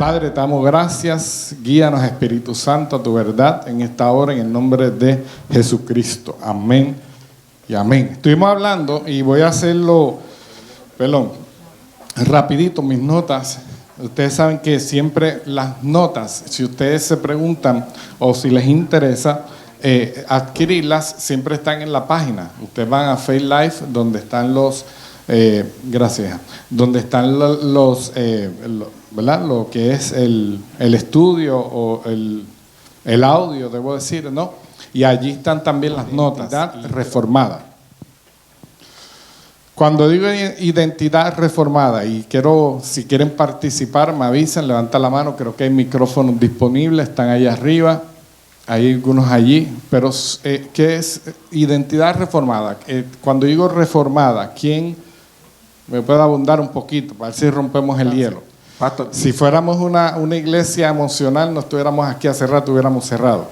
Padre, te damos gracias. Guíanos, Espíritu Santo, a tu verdad en esta hora, en el nombre de Jesucristo. Amén y amén. Estuvimos hablando, y voy a hacerlo, rapidito, mis notas. Ustedes saben que siempre las notas, si ustedes se preguntan o si les interesa adquirirlas, siempre están en la página. Ustedes van a Faith Life, donde están los... gracias. Donde están ¿verdad? Lo que es el estudio o el audio, debo decir, ¿no? Y allí están también las notas. Reformada. Cuando digo identidad reformada, y si quieren participar, me avisan, levanta la mano, creo que hay micrófonos disponibles, están ahí arriba, hay algunos allí, pero ¿qué es identidad reformada? Cuando digo reformada, ¿quién me puede abundar un poquito para ver si rompemos el hielo? Pastor. Si fuéramos una iglesia emocional, no estuviéramos aquí hace rato, hubiéramos cerrado.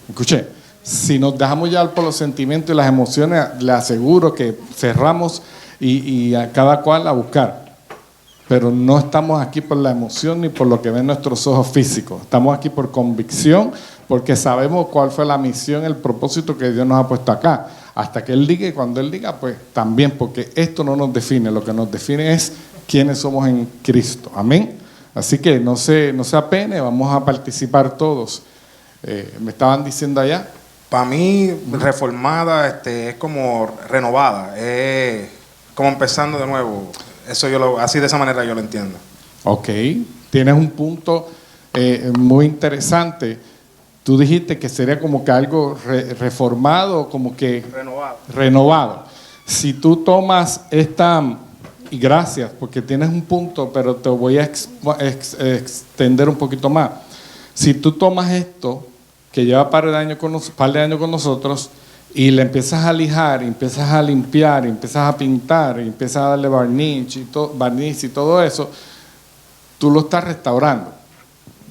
Escuché, si nos dejamos llevar por los sentimientos y las emociones, le aseguro que cerramos y a cada cual a buscar. Pero no estamos aquí por la emoción ni por lo que ven nuestros ojos físicos. Estamos aquí por convicción, porque sabemos cuál fue la misión, el propósito que Dios nos ha puesto acá. Hasta que Él diga, y cuando Él diga, pues también, porque esto no nos define. Lo que nos define es quiénes somos en Cristo. Amén. Así que no se apene, vamos a participar todos. Me estaban diciendo allá. Para mí, reformada es como renovada, es como empezando de nuevo. Eso así de esa manera yo lo entiendo. Ok, tienes un punto muy interesante. Tú dijiste que sería como que algo reformado, como que renovado. Si tú tomas y gracias, porque tienes un punto, pero te voy a extender un poquito más. Si tú tomas esto, que lleva un par de años con nosotros, y le empiezas a lijar, y empiezas a limpiar, y empiezas a pintar, y empiezas a darle barniz y todo eso, tú lo estás restaurando.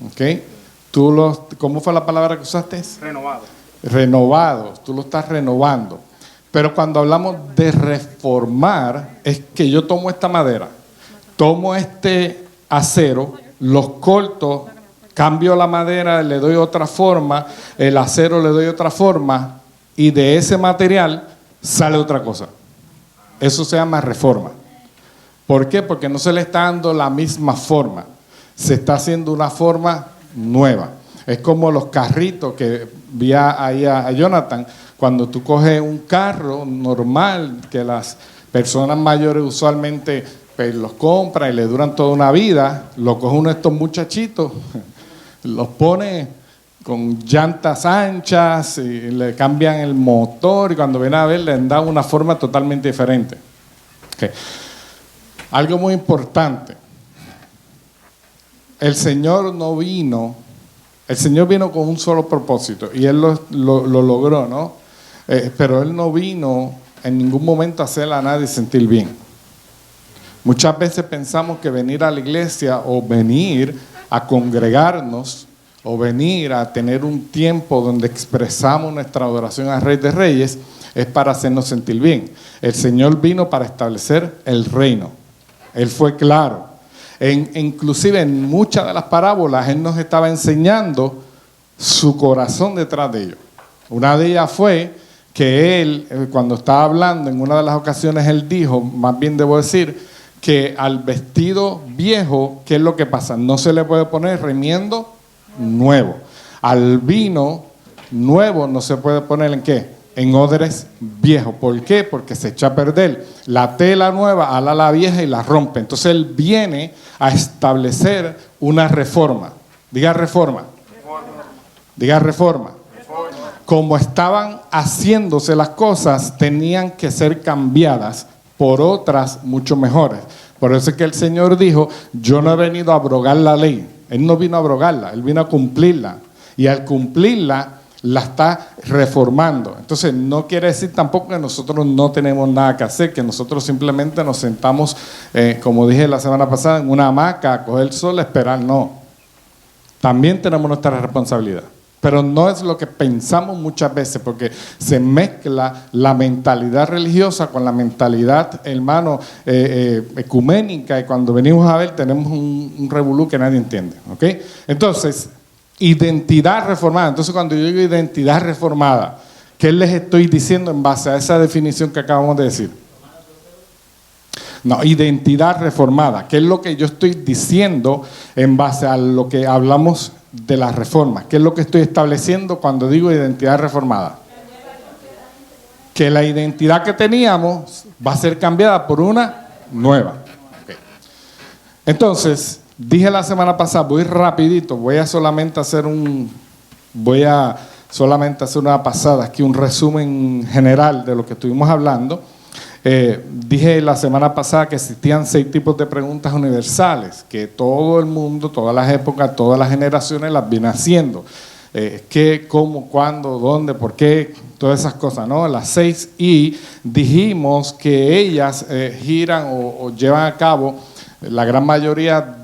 ¿Ok? ¿Cómo fue la palabra que usaste? Renovado. Tú lo estás renovando. Pero cuando hablamos de reformar, es que yo tomo esta madera, tomo este acero, los corto, cambio la madera, le doy otra forma, el acero le doy otra forma, y de ese material sale otra cosa. Eso se llama reforma. ¿Por qué? Porque no se le está dando la misma forma, se está haciendo una forma nueva. Es como los carritos que vi ahí a Jonathan. Cuando tú coges un carro normal, que las personas mayores usualmente pues, los compran y le duran toda una vida, lo coge uno de estos muchachitos, los pone con llantas anchas y le cambian el motor, y cuando viene a ver le dan una forma totalmente diferente. Okay. Algo muy importante. El Señor vino con un solo propósito, y Él lo logró, ¿no? Pero Él no vino en ningún momento a hacer a nadie sentir bien. Muchas veces pensamos que venir a la iglesia o venir a congregarnos o venir a tener un tiempo donde expresamos nuestra adoración al Rey de Reyes es para hacernos sentir bien. El Señor vino para establecer el reino. Él fue claro. Inclusive en muchas de las parábolas Él nos estaba enseñando su corazón detrás de ellos. Una de ellas fue que Él, cuando estaba hablando en una de las ocasiones, Él dijo, más bien debo decir, que al vestido viejo, ¿qué es lo que pasa? No se le puede poner remiendo nuevo. Al vino nuevo no se puede poner ¿en qué? En odres viejos. ¿Por qué? Porque se echa a perder. La tela nueva ala la vieja y la rompe. Entonces Él viene a establecer una reforma. Diga reforma. Diga reforma. Como estaban haciéndose las cosas, tenían que ser cambiadas por otras mucho mejores. Por eso es que el Señor dijo, yo no he venido a abrogar la ley. Él no vino a abrogarla, Él vino a cumplirla. Y al cumplirla, la está reformando. Entonces, no quiere decir tampoco que nosotros no tenemos nada que hacer, que nosotros simplemente nos sentamos, como dije la semana pasada, en una hamaca a coger el sol, a esperar. No. También tenemos nuestra responsabilidad. Pero no es lo que pensamos muchas veces, porque se mezcla la mentalidad religiosa con la mentalidad, hermano, ecuménica, y cuando venimos a ver tenemos un revolú que nadie entiende, ¿ok? Entonces, identidad reformada. Entonces, cuando yo digo identidad reformada, ¿qué les estoy diciendo en base a esa definición que acabamos de decir? No, identidad reformada. ¿Qué es lo que yo estoy diciendo en base a lo que hablamos de la reforma? ¿Qué es lo que estoy estableciendo cuando digo identidad reformada? Que la identidad que teníamos va a ser cambiada por una nueva. Okay. Entonces, dije la semana pasada, voy rapidito, voy a solamente hacer una pasada, aquí un resumen general de lo que estuvimos hablando. Dije la semana pasada que existían 6 tipos de preguntas universales, que todo el mundo, todas las épocas, todas las generaciones las viene haciendo. ¿Qué, cómo, cuándo, dónde, por qué? Todas esas cosas, ¿no? Las 6, y dijimos que ellas giran o llevan a cabo, la gran mayoría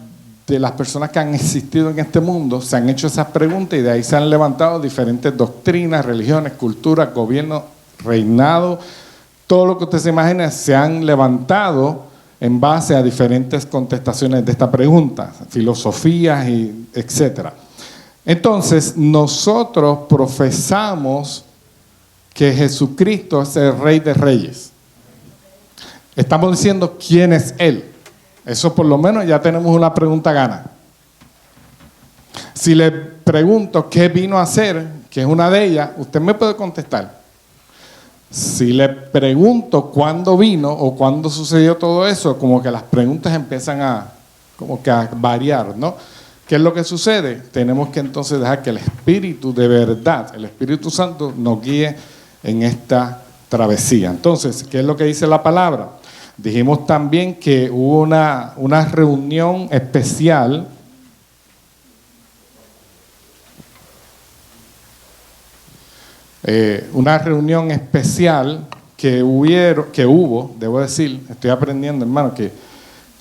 de las personas que han existido en este mundo se han hecho esas preguntas y de ahí se han levantado diferentes doctrinas, religiones, culturas, gobiernos, reinado. Todo lo que usted se imagina se han levantado en base a diferentes contestaciones de esta pregunta, filosofías y etcétera. Entonces, nosotros profesamos que Jesucristo es el Rey de Reyes. Estamos diciendo quién es Él. Eso por lo menos ya tenemos una pregunta gana. Si le pregunto qué vino a hacer, que es una de ellas, usted me puede contestar. Si le pregunto cuándo vino o cuándo sucedió todo eso, como que las preguntas empiezan a variar, ¿no? ¿Qué es lo que sucede? Tenemos que entonces dejar que el Espíritu de verdad, el Espíritu Santo, nos guíe en esta travesía. Entonces, ¿qué es lo que dice la palabra? Dijimos también que hubo una reunión especial que hubo, debo decir, estoy aprendiendo, hermano, que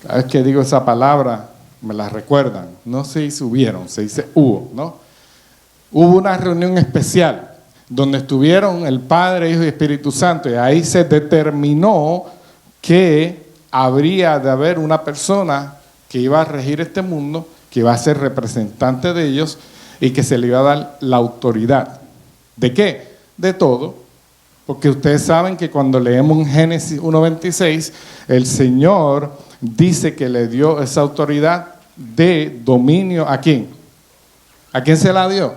cada vez que digo esa palabra me la recuerdan. No se dice hubieron, se dice hubo, ¿no? Hubo una reunión especial donde estuvieron el Padre, Hijo y Espíritu Santo, y ahí se determinó que habría de haber una persona que iba a regir este mundo, que iba a ser representante de ellos y que se le iba a dar la autoridad. ¿De qué? De todo, porque ustedes saben que cuando leemos en Génesis 1:26, el Señor dice que le dio esa autoridad de dominio. ¿A quién? ¿A quién se la dio?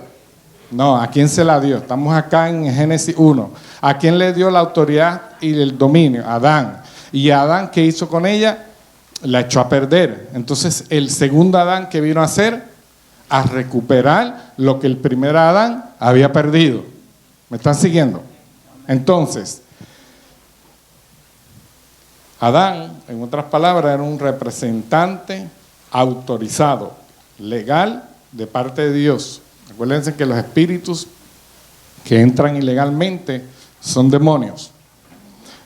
No, ¿a quién se la dio? Estamos acá en Génesis 1. ¿A quién le dio la autoridad y el dominio? A Adán. ¿Y Adán qué hizo con ella? La echó a perder. Entonces, el segundo Adán, ¿qué vino a hacer? A recuperar lo que el primer Adán había perdido. ¿Me están siguiendo? Entonces, Adán, en otras palabras, era un representante autorizado, legal, de parte de Dios. Acuérdense que los espíritus que entran ilegalmente son demonios.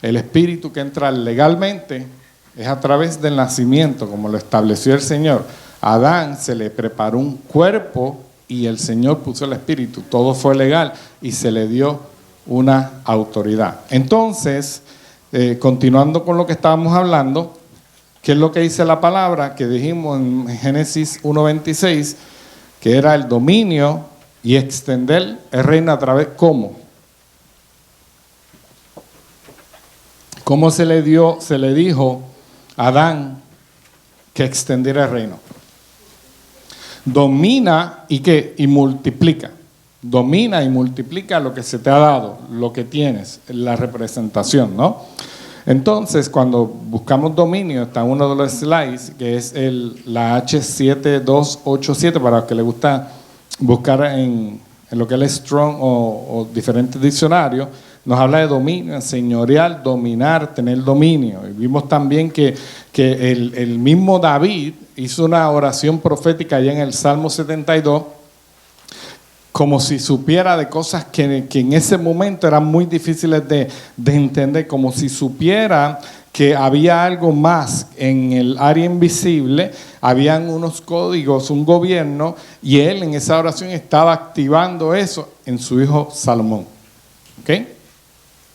El espíritu que entra legalmente es a través del nacimiento, como lo estableció el Señor. A Adán se le preparó un cuerpo y el Señor puso el espíritu. Todo fue legal y se le dio una autoridad. Entonces, continuando con lo que estábamos hablando, ¿qué es lo que dice la palabra? Que dijimos en Génesis 1:26, que era el dominio y extender el reino a través, ¿cómo? ¿Cómo se le dijo a Adán que extendiera el reino? Domina y ¿qué? Y multiplica. Domina y multiplica lo que se te ha dado, lo que tienes, la representación, ¿no? Entonces, cuando buscamos dominio, está uno de los slides, que es la H7287, para los que les gusta buscar en lo que es Strong o diferentes diccionarios, nos habla de dominio, señorial, dominar, tener dominio. Y vimos también que el mismo David hizo una oración profética allá en el Salmo 72, como si supiera de cosas que en ese momento eran muy difíciles de entender, como si supiera que había algo más en el área invisible, habían unos códigos, un gobierno, y él en esa oración estaba activando eso en su hijo Salomón. ¿Ok?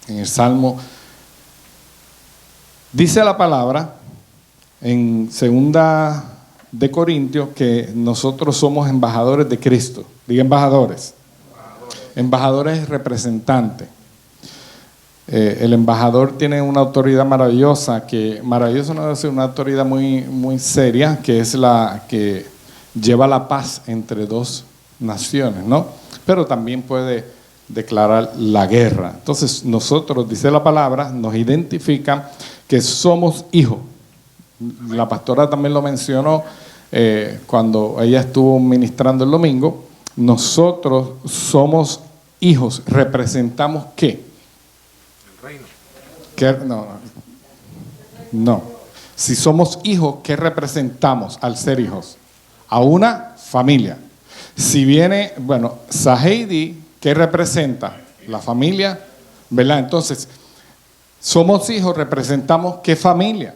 En el Salmo. Dice la palabra en 2 de Corintios que nosotros somos embajadores de Cristo. Diga embajadores. Embajadores representantes. El embajador tiene una autoridad maravillosa, que maravillosa no debe ser una autoridad muy, muy seria, que es la que lleva la paz entre dos naciones, ¿no? Pero también puede declarar la guerra. Entonces nosotros, dice la palabra, nos identifica que somos hijos. La pastora también lo mencionó cuando ella estuvo ministrando el domingo. Nosotros somos hijos, representamos ¿qué? No. Si somos hijos, ¿qué representamos al ser hijos? A una familia. Si viene, Saheidi, ¿qué representa? La familia, ¿verdad? Entonces, somos hijos, representamos ¿qué familia?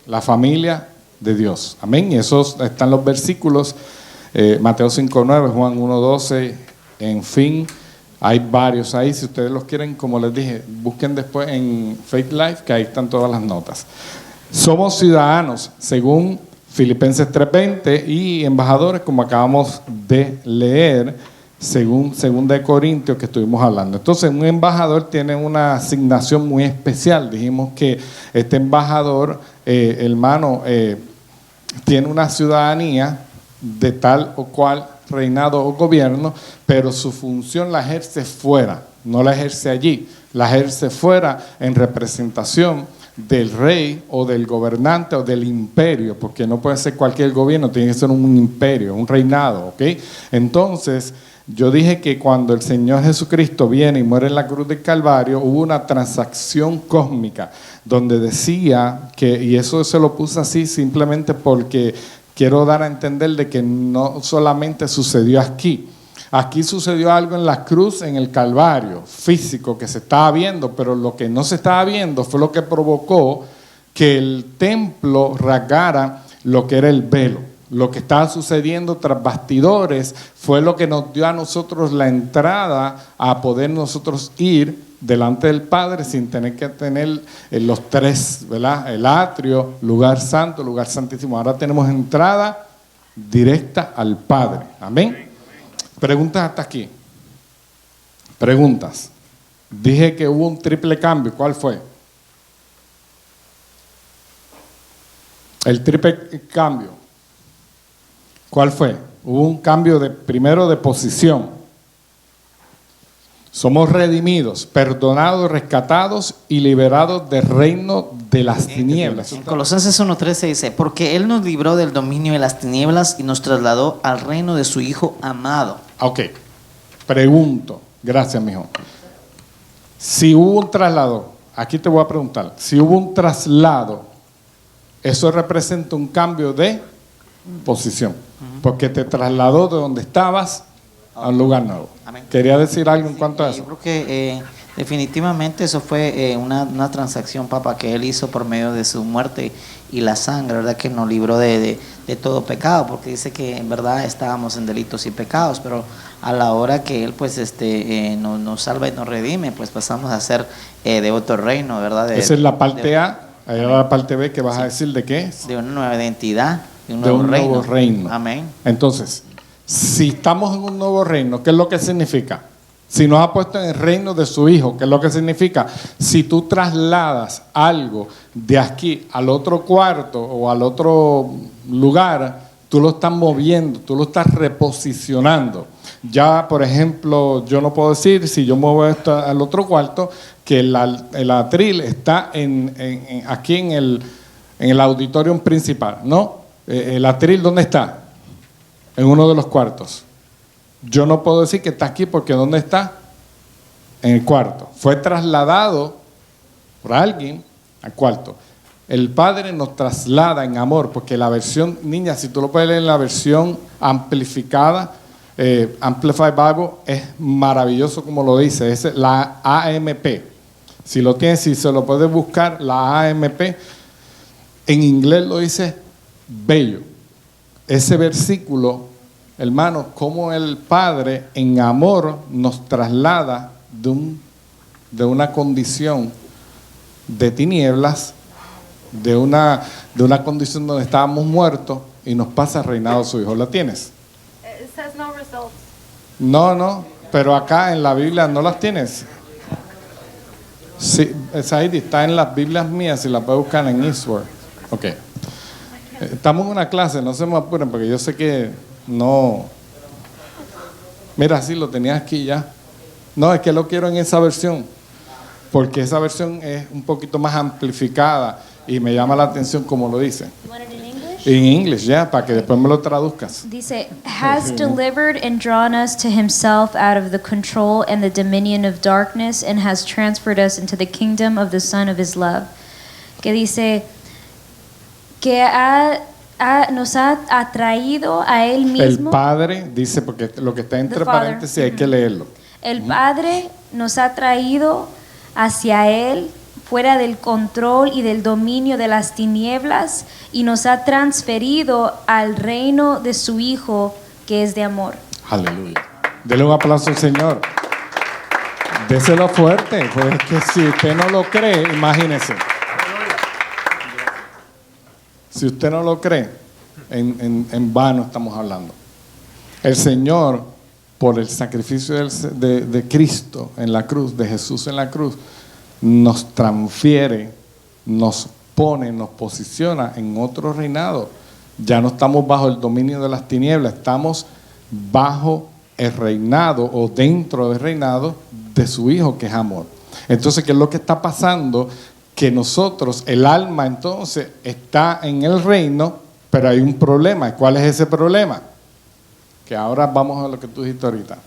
La familia de Dios. Amén. Y esos están los versículos, Mateo 5:9, Juan 1:12, en fin. Hay varios ahí, si ustedes los quieren, como les dije, busquen después en Faith Life, que ahí están todas las notas. Somos ciudadanos, según Filipenses 3:20, y embajadores, como acabamos de leer, según 2 de Corintios, que estuvimos hablando. Entonces, un embajador tiene una asignación muy especial. Dijimos que este embajador, hermano, tiene una ciudadanía de tal o cual reinado o gobierno, pero su función la ejerce fuera, no la ejerce allí, la ejerce fuera en representación del rey o del gobernante o del imperio, porque no puede ser cualquier gobierno, tiene que ser un imperio, un reinado, ¿ok? Entonces, yo dije que cuando el Señor Jesucristo viene y muere en la cruz del Calvario, hubo una transacción cósmica, donde decía que, y eso se lo puse así simplemente porque quiero dar a entender de que no solamente sucedió aquí. Aquí sucedió algo en la cruz, en el Calvario, físico, que se estaba viendo, pero lo que no se estaba viendo fue lo que provocó que el templo rasgara lo que era el velo. Lo que estaba sucediendo tras bastidores fue lo que nos dio a nosotros la entrada a poder nosotros ir delante del Padre sin tener que tener los tres, ¿verdad? El atrio, lugar santo, lugar santísimo. Ahora tenemos entrada directa al Padre. Amén. Preguntas hasta aquí. Preguntas. Dije que hubo un triple cambio. ¿Cuál fue? El triple cambio. ¿Cuál fue? Hubo un cambio primero de posición. Somos redimidos, perdonados, rescatados y liberados del reino de las tinieblas. En Colosenses 1:13 dice, porque Él nos libró del dominio de las tinieblas y nos trasladó al reino de su Hijo amado. Ok, pregunto, gracias mijo. Si hubo un traslado, aquí te voy a preguntar, si hubo un traslado, eso representa un cambio de posición, porque te trasladó de donde estabas a un lugar nuevo. Amén. ¿Quería decir algo en cuanto a eso? Yo creo que definitivamente eso fue una transacción, papá, que Él hizo por medio de su muerte y la sangre, ¿verdad? Que nos libró de todo pecado, porque dice que en verdad estábamos en delitos y pecados, pero a la hora que Él pues nos salva y nos redime, pues pasamos a ser de otro reino, ¿verdad? Esa es la parte A, ahí va la parte B que vas a decir de qué es. De una nueva identidad, de un nuevo reino. Amén. Entonces, si estamos en un nuevo reino, ¿qué es lo que significa? Si nos ha puesto en el reino de su Hijo, ¿qué es lo que significa? Si tú trasladas algo de aquí al otro cuarto o al otro lugar, tú lo estás moviendo, tú lo estás reposicionando. Ya, por ejemplo, yo no puedo decir, si yo muevo esto al otro cuarto, que el atril está aquí en el auditorium principal, ¿no? El atril, ¿dónde está? En uno de los cuartos. Yo no puedo decir que está aquí porque ¿dónde está? En el cuarto. Fue trasladado por alguien al cuarto. El Padre nos traslada en amor, porque la versión, niña, si tú lo puedes leer en la versión amplificada, Amplified Bible, es maravilloso como lo dice, es la AMP. Si lo tienes, si se lo puedes buscar, la AMP, en inglés lo dice bello. Ese versículo, hermano, como el Padre en amor nos traslada de una condición de tinieblas, de una condición donde estábamos muertos y nos pasa reinado a su Hijo. ¿La tienes? It says no results. No, pero acá en la Biblia no las tienes. Sí, Saidi, está en las Biblias mías y la puedes buscar en Eastward. Ok. Estamos en una clase, no se me apuren porque yo sé que no. Mira, sí, lo tenías aquí ya. No, es que lo quiero en esa versión, porque esa versión es un poquito más amplificada y me llama la atención como lo dice. You want it in English? En inglés, ya, para que después me lo traduzcas. Dice, has delivered and drawn us to himself out of the control and the dominion of darkness and has transferred us into the kingdom of the Son of his love. Que dice que nos ha atraído a él El mismo. Padre dice, porque lo que está entre The Father. paréntesis hay que leerlo. El Padre nos ha traído hacia él, fuera del control y del dominio de las tinieblas, y nos ha transferido al reino de su Hijo, que es de amor. Aleluya. Dele un aplauso al Señor. Déselo fuerte, pues es que si usted no lo cree, imagínese. Si usted no lo cree, en vano estamos hablando. El Señor, por el sacrificio de Cristo en la cruz, de Jesús en la cruz, nos transfiere, nos pone, nos posiciona en otro reinado. Ya no estamos bajo el dominio de las tinieblas, estamos bajo el reinado o dentro del reinado de su Hijo, que es amor. Entonces, ¿qué es lo que está pasando? Que nosotros, el alma entonces está en el reino, pero hay un problema. ¿Cuál es ese problema? Que ahora vamos a lo que tú dijiste ahorita.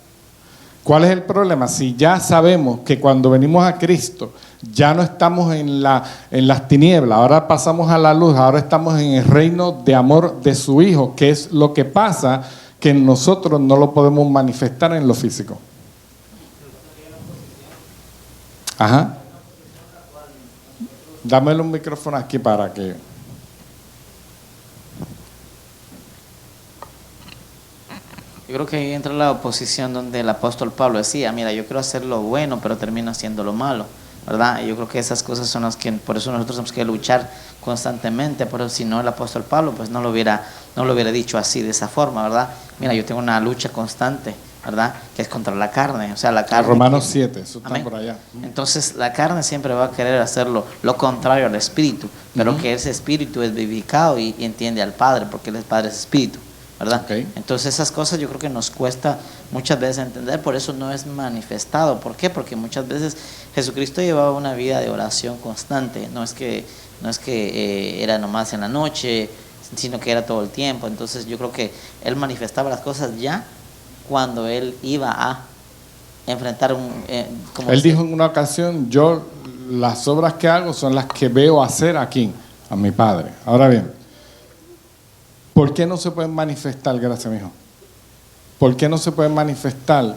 ¿Cuál es el problema? Si ya sabemos que cuando venimos a Cristo ya no estamos en las tinieblas, ahora pasamos a la luz, ahora estamos en el reino de amor de su Hijo. ¿Qué es lo que pasa? Que nosotros no lo podemos manifestar en lo físico. Ajá. Dámelo un micrófono aquí para que... Yo creo que ahí entra la oposición donde el apóstol Pablo decía, mira, yo quiero hacer lo bueno, pero termino haciendo lo malo, ¿verdad? Y yo creo que esas cosas son las que, por eso nosotros tenemos que luchar constantemente, pero si no el apóstol Pablo, pues no lo hubiera dicho así, de esa forma, ¿verdad? Mira, yo tengo una lucha constante, ¿verdad? Que es contra la carne, o sea, la carne. Romanos 7, eso está Amén. por allá. Entonces la carne siempre va a querer hacerlo lo contrario al espíritu, pero que ese espíritu es vivificado y entiende al Padre, porque el Padre es espíritu, ¿verdad? Okay. Entonces esas cosas yo creo que nos cuesta muchas veces entender, por eso no es manifestado. ¿Por qué? Porque muchas veces Jesucristo llevaba una vida de oración constante, no es que era nomás en la noche, sino que era todo el tiempo. Entonces yo creo que Él manifestaba las cosas ya cuando Él iba a enfrentar Él dijo en una ocasión, yo las obras que hago son las que veo hacer aquí, a mi Padre. Ahora bien, ¿por qué no se pueden manifestar, gracias mijo? ¿Por qué no se puede manifestar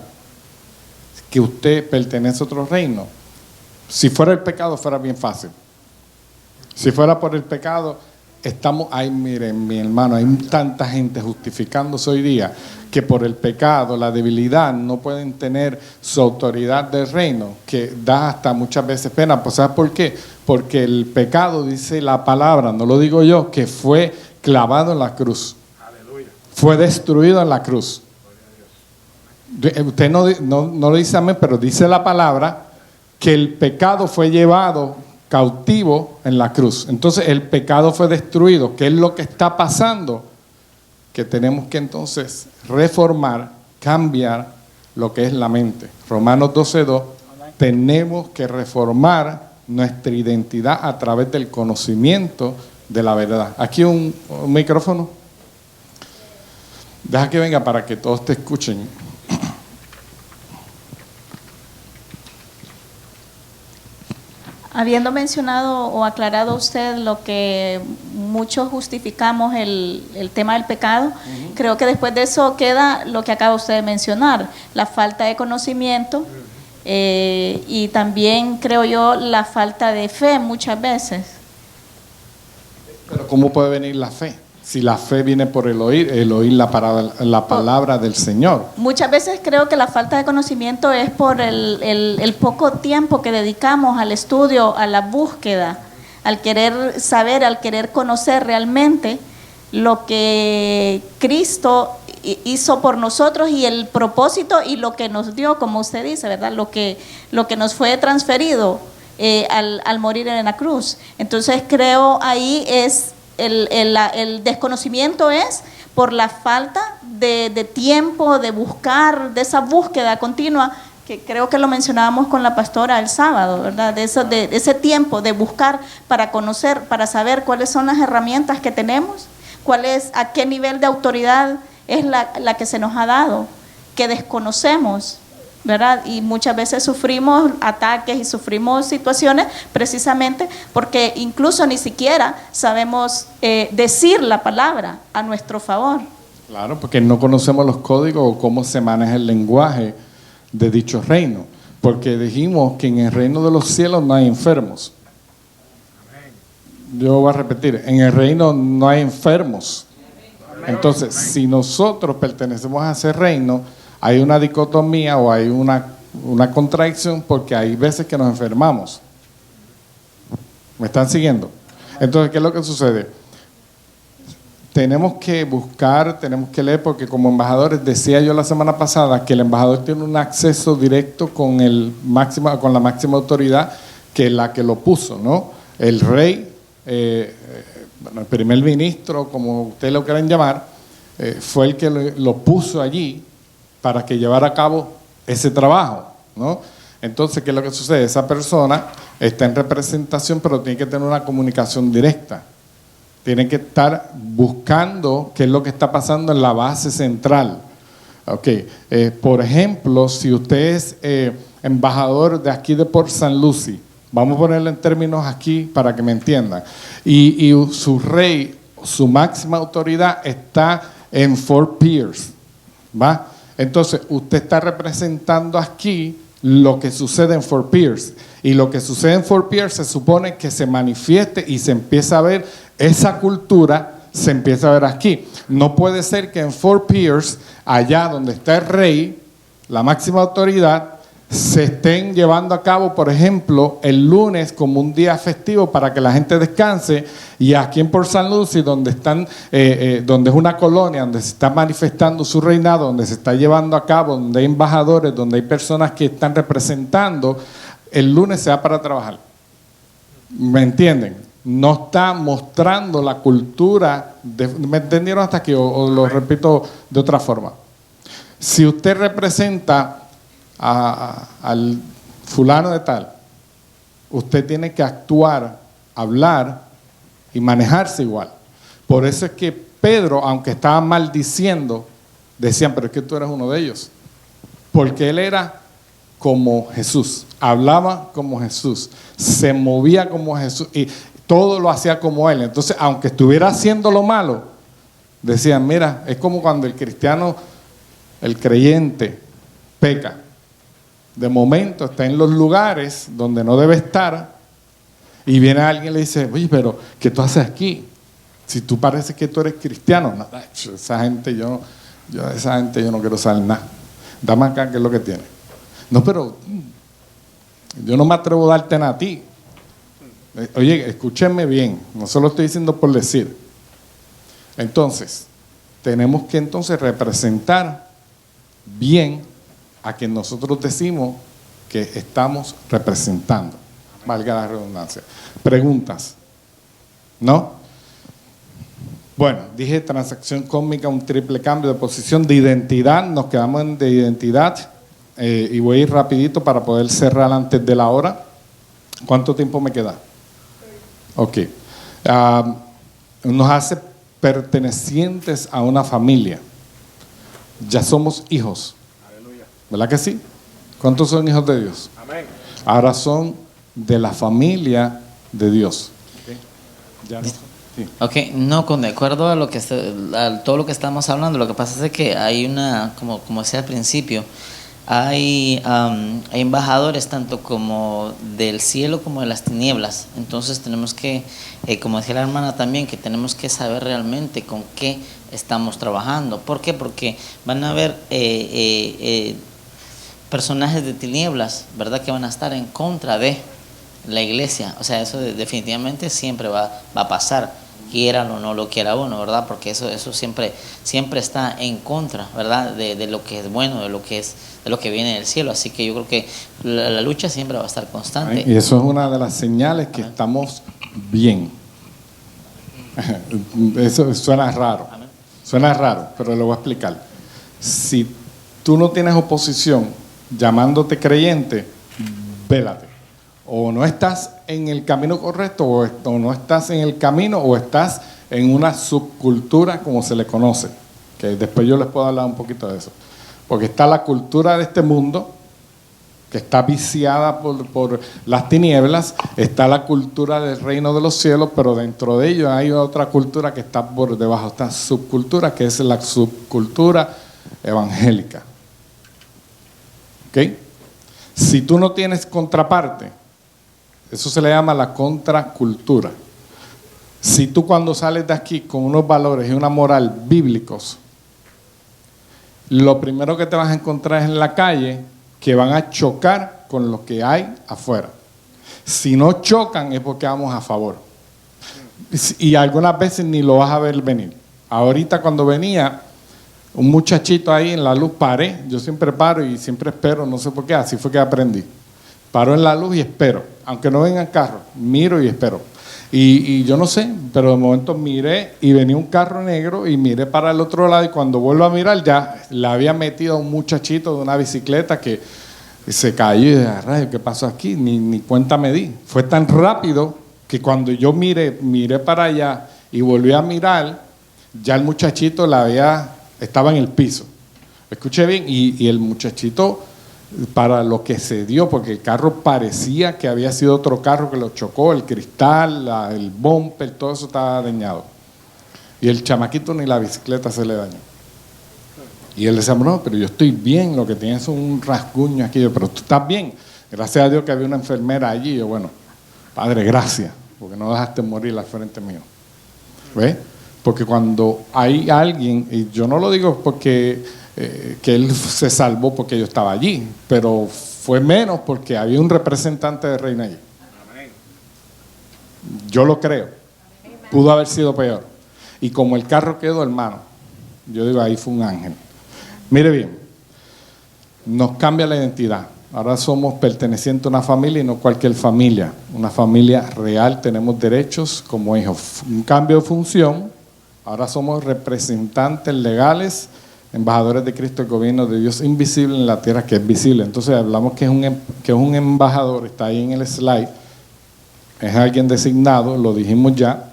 que usted pertenece a otro reino? Si fuera el pecado fuera bien fácil. Si fuera por el pecado, miren mi hermano, hay tanta gente justificándose hoy día que por el pecado, la debilidad, no pueden tener su autoridad del reino, que da hasta muchas veces pena. Pues ¿sabes por qué? Porque el pecado, dice la palabra, no lo digo yo, que fue clavado en la cruz. Aleluya. Fue destruido en la cruz. Usted no lo dice amén, pero dice la palabra que el pecado fue llevado cautivo en la cruz. Entonces el pecado fue destruido. ¿Qué es lo que está pasando? Que tenemos que entonces reformar, cambiar lo que es la mente. Romanos 12:2, tenemos que reformar nuestra identidad a través del conocimiento de la verdad. Aquí un micrófono. Deja que venga para que todos te escuchen. Habiendo mencionado o aclarado usted lo que muchos justificamos el tema del pecado, creo que después de eso queda lo que acaba usted de mencionar, la falta de conocimiento y también creo yo la falta de fe muchas veces. Pero ¿cómo puede venir la fe? Si la fe viene por el oír la palabra del Señor. Muchas veces creo que la falta de conocimiento es por el poco tiempo que dedicamos al estudio, a la búsqueda, al querer saber, al querer conocer realmente lo que Cristo hizo por nosotros y el propósito y lo que nos dio, como usted dice, ¿verdad? Lo que nos fue transferido al morir en la cruz. Entonces creo ahí es el desconocimiento es por la falta de tiempo, de buscar, de esa búsqueda continua, que creo que lo mencionábamos con la pastora el sábado, ¿verdad? De ese tiempo de buscar para conocer, para saber cuáles son las herramientas que tenemos, a qué nivel de autoridad es la que se nos ha dado, que desconocemos, ¿verdad? Y muchas veces sufrimos ataques y sufrimos situaciones precisamente porque incluso ni siquiera sabemos decir la palabra a nuestro favor. Claro, porque no conocemos los códigos o cómo se maneja el lenguaje de dicho reino. Porque dijimos que en el reino de los cielos no hay enfermos. Yo voy a repetir, en el reino no hay enfermos. Entonces, si nosotros pertenecemos a ese reino, hay una dicotomía o hay una contradicción porque hay veces que nos enfermamos. ¿Me están siguiendo? Entonces, ¿qué es lo que sucede? Tenemos que buscar, tenemos que leer, porque como embajadores, decía yo la semana pasada que el embajador tiene un acceso directo con la máxima autoridad que la que lo puso, ¿no? El rey, el primer ministro, como ustedes lo quieran llamar, fue el que lo puso allí para que llevara a cabo ese trabajo, ¿no? Entonces, ¿qué es lo que sucede? Esa persona está en representación, pero tiene que tener una comunicación directa. Tiene que estar buscando qué es lo que está pasando en la base central. Okay. Por ejemplo, si usted es embajador de aquí de Port St. Lucie, vamos a ponerlo en términos aquí para que me entiendan, y su rey, su máxima autoridad está en Fort Pierce, ¿va? Entonces, usted está representando aquí lo que sucede en Fort Pierce. Y lo que sucede en Fort Pierce se supone que se manifieste y se empieza a ver esa cultura, se empieza a ver aquí. No puede ser que en Fort Pierce, allá donde está el rey, la máxima autoridad, se estén llevando a cabo, por ejemplo, el lunes como un día festivo para que la gente descanse, y aquí en Port St. Lucie, donde es una colonia, donde se está manifestando su reinado, donde se está llevando a cabo, donde hay embajadores, donde hay personas que están representando, el lunes se va para trabajar. ¿Me entienden? No está mostrando la cultura, ¿me entendieron hasta aquí? O lo repito de otra forma. Si usted representa al fulano de tal, usted tiene que actuar, hablar y manejarse igual. Por eso es que Pedro, aunque estaba maldiciendo, decían, pero es que tú eres uno de ellos. Porque él era como Jesús, hablaba como Jesús, se movía como Jesús y todo lo hacía como él. Entonces, aunque estuviera haciendo lo malo, decían, mira, es como cuando el cristiano, el creyente, peca. De momento está en los lugares donde no debe estar y viene alguien y le dice, oye, pero ¿qué tú haces aquí? Si tú pareces que tú eres cristiano. No, esa gente yo no quiero saber nada. Dame acá qué es lo que tiene. No, pero yo no me atrevo a darte nada a ti. Oye, escúchenme bien, no se lo estoy diciendo por decir. Entonces, tenemos que representar bien a quien nosotros decimos que estamos representando, valga la redundancia. Preguntas, ¿no? Bueno, dije transacción cósmica, un triple cambio de posición, de identidad, nos quedamos en de identidad, y voy a ir rapidito para poder cerrar antes de la hora. ¿Cuánto tiempo me queda? Ok. Nos hace pertenecientes a una familia. Ya somos hijos. ¿Verdad que sí? ¿Cuántos son hijos de Dios? Amén. Ahora son de la familia de Dios. Okay. Ya no. Sí. Ok, no, de acuerdo a todo lo que estamos hablando, lo que pasa es que hay como decía al principio, hay embajadores tanto como del cielo como de las tinieblas. Entonces tenemos que, como decía la hermana también, que tenemos que saber realmente con qué estamos trabajando. ¿Por qué? Porque van a haber personajes de tinieblas, ¿verdad?, que van a estar en contra de la iglesia. O sea, eso definitivamente siempre va a pasar, quieran o no lo quiera uno, ¿verdad? Porque eso siempre está en contra, ¿verdad?, de lo que es bueno, de lo que viene del cielo. Así que yo creo que la lucha siempre va a estar constante. Y eso es una de las señales que estamos bien. Eso suena raro, pero lo voy a explicar. Si tú no tienes oposición llamándote creyente, vélate. O no estás en el camino correcto, o no estás en el camino, o estás en una subcultura, como se le conoce. Que después yo les puedo hablar un poquito de eso. Porque está la cultura de este mundo, que está viciada por las tinieblas, está la cultura del reino de los cielos, pero dentro de ello hay otra cultura que está por debajo, esta subcultura, que es la subcultura evangélica. ¿Ok? Si tú no tienes contraparte, eso se le llama la contracultura. Si tú cuando sales de aquí con unos valores y una moral bíblicos, lo primero que te vas a encontrar es en la calle que van a chocar con lo que hay afuera. Si no chocan es porque vamos a favor. Y algunas veces ni lo vas a ver venir. Ahorita cuando venía un muchachito ahí en la luz, paré, yo siempre paro y siempre espero, no sé por qué, así fue que aprendí. Paro en la luz y espero, aunque no vengan carros, miro y espero. Y yo no sé, pero de momento miré y venía un carro negro y miré para el otro lado, y cuando vuelvo a mirar ya le había metido a un muchachito de una bicicleta que se cayó y dije, rayo, ¿qué pasó aquí? Ni cuenta me di. Fue tan rápido que cuando yo miré para allá y volví a mirar, ya el muchachito estaba en el piso. Escuché bien, y el muchachito, para lo que se dio, porque el carro parecía que había sido otro carro que lo chocó, el cristal, el bumper, todo eso estaba dañado. Y el chamaquito ni la bicicleta se le dañó. Y él decía, no, pero yo estoy bien, lo que tiene es un rasguño aquí. Yo, pero tú estás bien. Gracias a Dios que había una enfermera allí. Yo, bueno, Padre, gracias, porque no dejaste morir al frente mío. ¿Ves? Porque cuando hay alguien, y yo no lo digo porque que él se salvó porque yo estaba allí, pero fue menos porque había un representante de reino allí. Yo lo creo. Pudo haber sido peor. Y como el carro quedó, hermano, yo digo, ahí fue un ángel. Mire bien, nos cambia la identidad. Ahora somos pertenecientes a una familia y no cualquier familia. Una familia real, tenemos derechos como hijos. Un cambio de función. Ahora somos representantes legales, embajadores de Cristo, el gobierno de Dios invisible en la tierra, que es visible. Entonces hablamos que es un embajador, está ahí en el slide, es alguien designado, lo dijimos ya,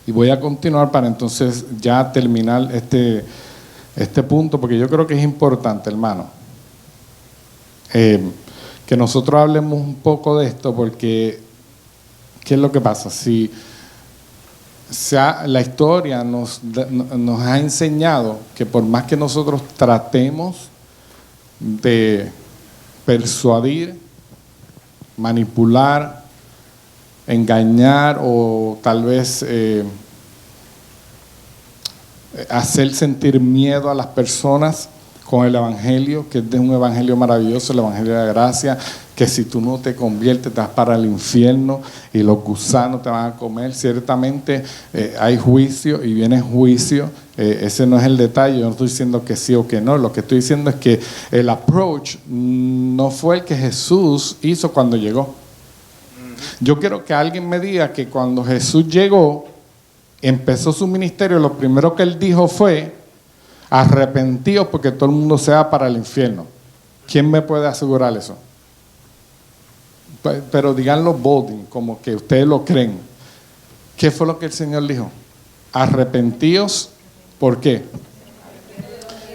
y voy a continuar para entonces ya terminar este punto, porque yo creo que es importante, hermano, que nosotros hablemos un poco de esto, porque ¿qué es lo que pasa? Si la historia nos ha enseñado que por más que nosotros tratemos de persuadir, manipular, engañar o tal vez hacer sentir miedo a las personas con el evangelio, que es un evangelio maravilloso, el evangelio de la gracia, que si tú no te conviertes te vas para el infierno y los gusanos te van a comer. Ciertamente hay juicio y viene juicio, ese no es el detalle. Yo no estoy diciendo que sí o que no, lo que estoy diciendo es que el approach no fue el que Jesús hizo cuando llegó. Yo quiero que alguien me diga que cuando Jesús llegó, empezó su ministerio, lo primero que él dijo fue: arrepentidos porque todo el mundo se va para el infierno. ¿Quién me puede asegurar eso? Pero díganlo bolding, como que ustedes lo creen. ¿Qué fue lo que el Señor dijo? Arrepentidos, ¿por qué?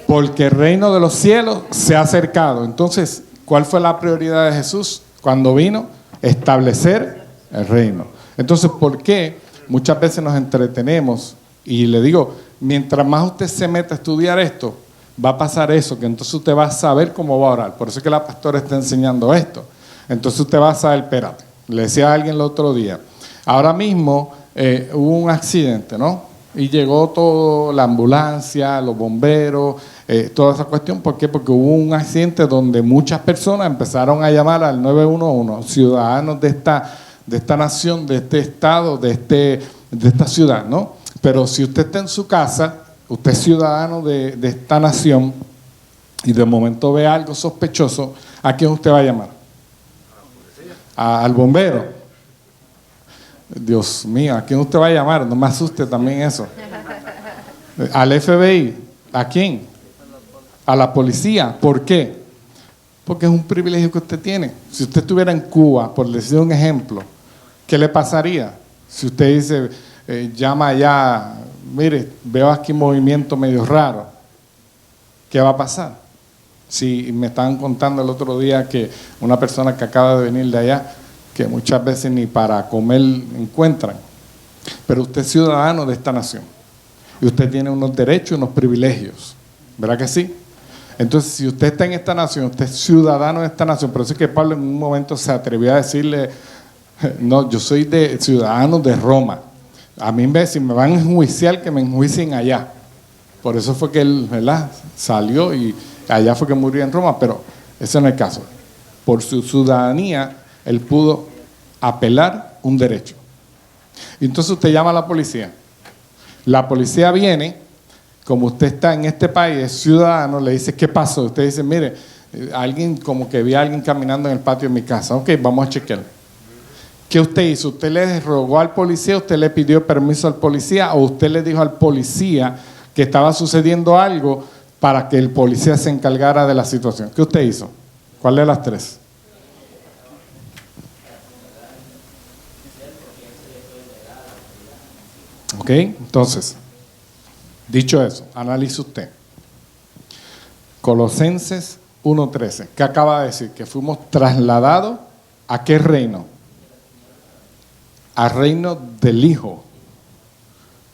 Porque el reino de los cielos se ha acercado. Entonces, ¿cuál fue la prioridad de Jesús cuando vino? Establecer el reino. Entonces, ¿por qué muchas veces nos entretenemos? Y le digo, mientras más usted se meta a estudiar esto, va a pasar eso, que entonces usted va a saber cómo va a orar. Por eso es que la pastora está enseñando esto. Entonces usted va a saber, espérate, le decía a alguien el otro día, ahora mismo hubo un accidente, ¿no? Y llegó toda la ambulancia, los bomberos, toda esa cuestión. ¿Por qué? Porque hubo un accidente donde muchas personas empezaron a llamar al 911, ciudadanos de esta nación, de este estado, de esta ciudad, ¿no? Pero si usted está en su casa, usted es ciudadano de esta nación y de momento ve algo sospechoso, ¿a quién usted va a llamar? Al bombero. Dios mío, ¿a quién usted va a llamar? No me asuste también eso. Al FBI. ¿A quién? A la policía. ¿Por qué? Porque es un privilegio que usted tiene. Si usted estuviera en Cuba, por decir un ejemplo, ¿qué le pasaría? Si usted dice, llama allá, mire, veo aquí un movimiento medio raro, ¿qué va a pasar? Si me estaban contando el otro día que una persona que acaba de venir de allá, que muchas veces ni para comer encuentran. Pero usted es ciudadano de esta nación. Y usted tiene unos derechos y unos privilegios. ¿Verdad que sí? Entonces, si usted está en esta nación, usted es ciudadano de esta nación. Por eso es que Pablo en un momento se atrevió a decirle, no, yo soy ciudadano de Roma. A mí, si me van a enjuiciar, que me enjuicien allá. Por eso fue que él, ¿verdad?, salió y allá fue que murió en Roma. Pero ese no es el caso. Por su ciudadanía, él pudo apelar un derecho. Y entonces usted llama a la policía. La policía viene, como usted está en este país, es ciudadano, le dice, ¿qué pasó? Usted dice, mire, alguien, como que vi a alguien caminando en el patio de mi casa. Ok, vamos a chequear. ¿Qué usted hizo? ¿Usted le rogó al policía, usted le pidió permiso al policía o usted le dijo al policía que estaba sucediendo algo para que el policía se encargara de la situación? ¿Qué usted hizo? ¿Cuál de las tres? Ok, entonces, dicho eso, analice usted. Colosenses 1:13, ¿qué acaba de decir? Que fuimos trasladados ¿a qué reino? Al reino del Hijo.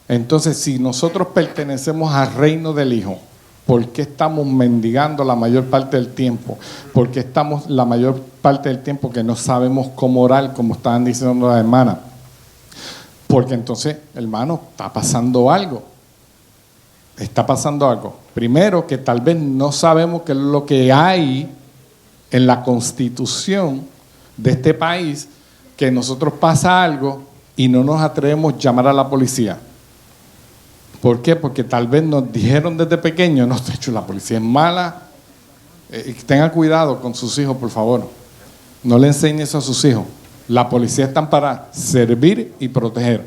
Entonces, si nosotros pertenecemos al reino del Hijo, ¿por qué estamos mendigando la mayor parte del tiempo? ¿Por qué estamos la mayor parte del tiempo que no sabemos cómo orar, como estaban diciendo las hermanas? Porque entonces, hermano, está pasando algo. Está pasando algo. Primero, que tal vez no sabemos qué es lo que hay en la constitución de este país, que nosotros pasa algo y no nos atrevemos a llamar a la policía. ¿Por qué? Porque tal vez nos dijeron desde pequeños, no, de hecho, la policía es mala. Tenga cuidado con sus hijos, por favor. No le enseñe eso a sus hijos. La policía está para servir y proteger.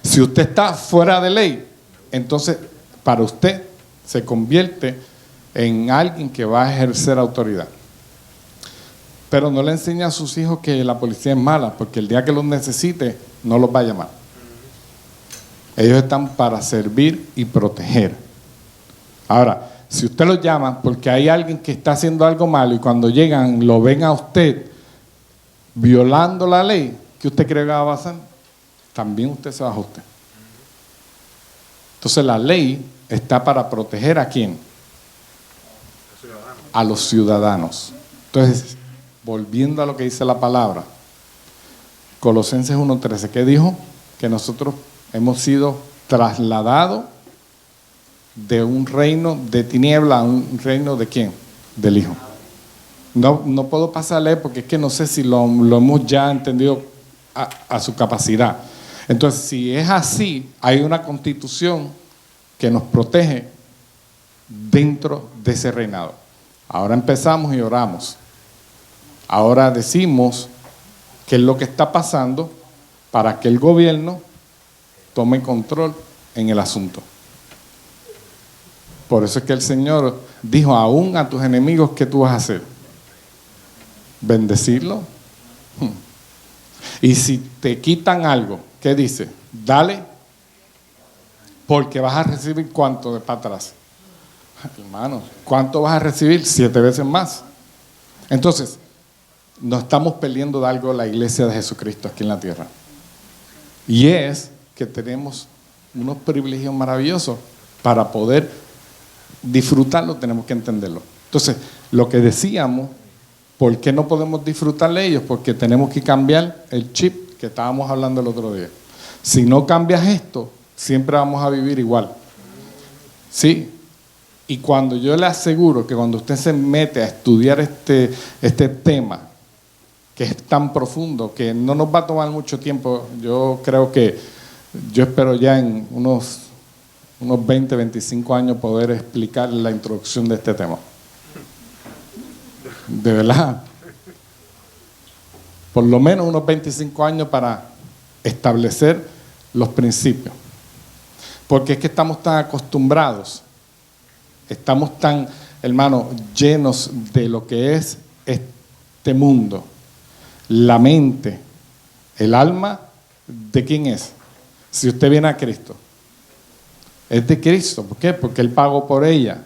Si usted está fuera de ley, entonces para usted se convierte en alguien que va a ejercer autoridad. Pero no le enseña a sus hijos que la policía es mala, porque el día que los necesite, no los va a llamar. Ellos están para servir y proteger. Ahora, si usted los llama porque hay alguien que está haciendo algo malo y cuando llegan lo ven a usted violando la ley, ¿qué usted cree que va a pasar? También usted se baja usted. Entonces la ley está para proteger ¿a quién? A los ciudadanos. Entonces, volviendo a lo que dice la palabra, Colosenses 1:13, ¿qué dijo? Que nosotros hemos sido trasladados de un reino de tiniebla a un reino ¿de quién? Del Hijo. No puedo pasarle porque es que no sé si lo hemos ya entendido a su capacidad. Entonces, si es así, hay una constitución que nos protege dentro de ese reinado. Ahora empezamos y oramos. Ahora decimos qué es lo que está pasando para que el gobierno tome control en el asunto. Por eso es que el Señor dijo, aún a tus enemigos, ¿qué tú vas a hacer? ¿Bendecirlo? Y si te quitan algo, ¿qué dice? Dale, porque vas a recibir ¿cuánto de para atrás? Hermano, ¿cuánto vas a recibir? 7 veces más. Entonces, no estamos perdiendo de algo la iglesia de Jesucristo aquí en la tierra. Y es que tenemos unos privilegios maravillosos para poder disfrutarlo, tenemos que entenderlo. Entonces, lo que decíamos, ¿por qué no podemos disfrutar de ellos? Porque tenemos que cambiar el chip que estábamos hablando el otro día. Si no cambias esto, siempre vamos a vivir igual. ¿Sí? Y cuando yo le aseguro que cuando usted se mete a estudiar este tema, que es tan profundo, que no nos va a tomar mucho tiempo, yo espero ya en unos 20, 25 años poder explicar la introducción de este tema. De verdad. Por lo menos unos 25 años para establecer los principios. Porque es que estamos tan acostumbrados, estamos tan, hermano, llenos de lo que es este mundo. La mente, el alma, ¿de quién es? Si usted viene a Cristo, es de Cristo. ¿Por qué? Porque Él pagó por ella.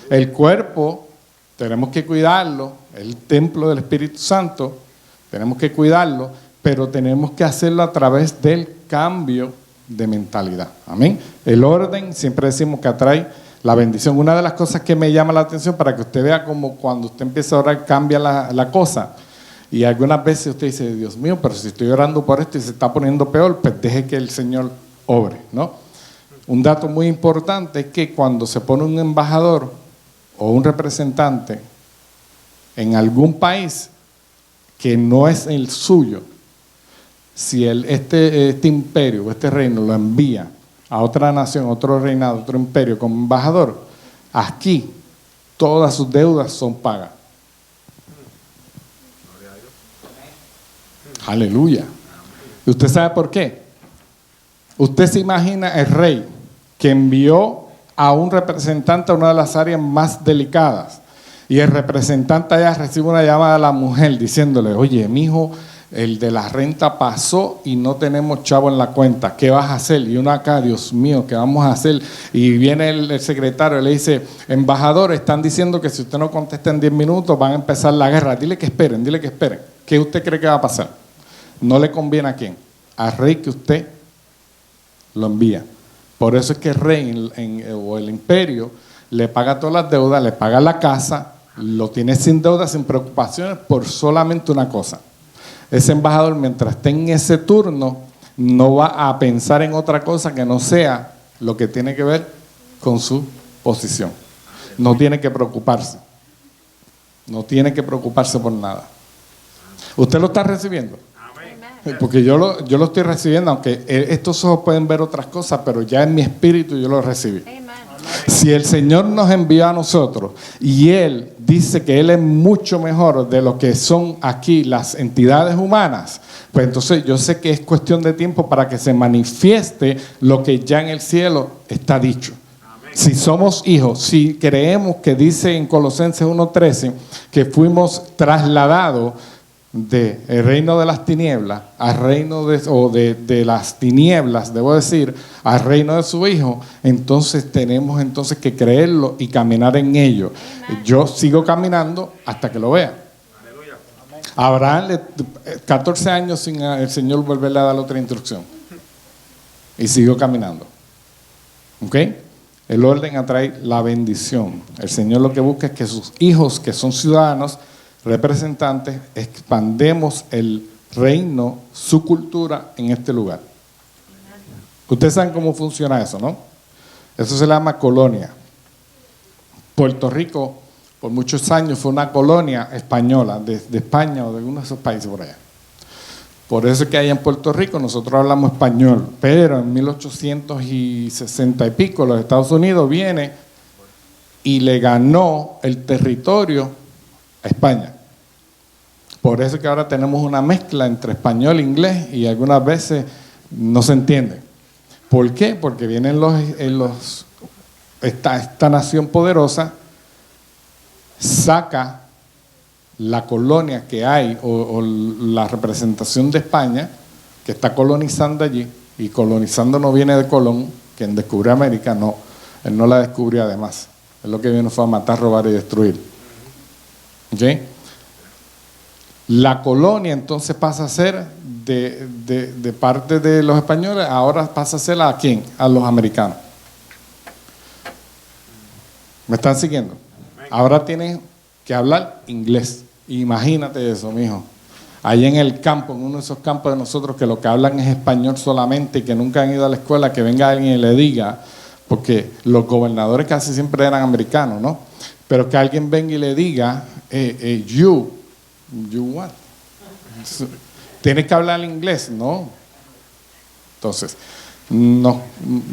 El cuerpo, tenemos que cuidarlo, el templo del Espíritu Santo, tenemos que cuidarlo, pero tenemos que hacerlo a través del cambio de mentalidad. Amén. El orden, siempre decimos que atrae la bendición. Una de las cosas que me llama la atención para que usted vea como cuando usted empieza a orar cambia la cosa. Y algunas veces usted dice, Dios mío, pero si estoy orando por esto y se está poniendo peor, pues deje que el Señor obre, ¿no? Un dato muy importante es que cuando se pone un embajador o un representante en algún país que no es el suyo, si este imperio o este reino lo envía a otra nación, otro reinado, otro imperio como embajador, aquí todas sus deudas son pagas. Aleluya. ¿Y usted sabe por qué? Usted se imagina el rey que envió a un representante a una de las áreas más delicadas y el representante allá recibe una llamada de la mujer diciéndole, oye, mijo, el de la renta pasó y no tenemos chavo en la cuenta, ¿qué vas a hacer? Y uno acá, Dios mío, ¿qué vamos a hacer? Y viene el secretario y le dice, embajador, están diciendo que si usted no contesta en 10 minutos van a empezar la guerra, dile que esperen. ¿Qué usted cree que va a pasar? No le conviene a quién, al rey que usted lo envía. Por eso es que el rey o el imperio le paga todas las deudas, le paga la casa, lo tiene sin deudas, sin preocupaciones, por solamente una cosa. Ese embajador, mientras esté en ese turno, no va a pensar en otra cosa que no sea lo que tiene que ver con su posición. No tiene que preocuparse. No tiene que preocuparse por nada. ¿Usted lo está recibiendo? Porque yo lo estoy recibiendo, aunque estos ojos pueden ver otras cosas, pero ya en mi espíritu yo lo recibí. Si el Señor nos envió a nosotros y Él dice que Él es mucho mejor de lo que son aquí las entidades humanas, pues entonces yo sé que es cuestión de tiempo para que se manifieste lo que ya en el cielo está dicho. Si somos hijos, si creemos que dice en Colosenses 1:13 que fuimos trasladados del reino de las tinieblas al reino de las tinieblas, debo decir, al reino de su Hijo, entonces tenemos que creerlo y caminar en ello. Yo sigo caminando hasta que lo vea. Abraham, 14 años sin el Señor volverle a dar otra instrucción. Y siguió caminando. ¿Ok? El orden atrae la bendición. El Señor lo que busca es que sus hijos, que son ciudadanos, representantes, expandemos el reino, su cultura en este lugar. Ustedes saben cómo funciona eso, ¿no? Eso se llama colonia. Puerto Rico por muchos años fue una colonia española de España o de alguno de esos países por allá. Por eso es que allá en Puerto Rico nosotros hablamos español, pero en 1860 y pico los Estados Unidos viene y le ganó el territorio a España. Por eso es que ahora tenemos una mezcla entre español e inglés y algunas veces no se entiende. ¿Por qué? Porque vienen esta nación poderosa, saca la colonia que hay o la representación de España que está colonizando allí, y colonizando no viene de Colón, quien descubrió América, no, él no la descubrió además, él lo que vino fue a matar, robar y destruir. ¿Okay? La colonia entonces pasa a ser de parte de los españoles, ahora pasa a ser ¿a quién? A los americanos. ¿Me están siguiendo? Ahora tienen que hablar inglés. Imagínate eso, mijo. Ahí en el campo, en uno de esos campos de nosotros que lo que hablan es español solamente y que nunca han ido a la escuela, que venga alguien y le diga, porque los gobernadores casi siempre eran americanos, ¿no? Pero que alguien venga y le diga, you what? ¿Tienes que hablar inglés? No. Entonces, no,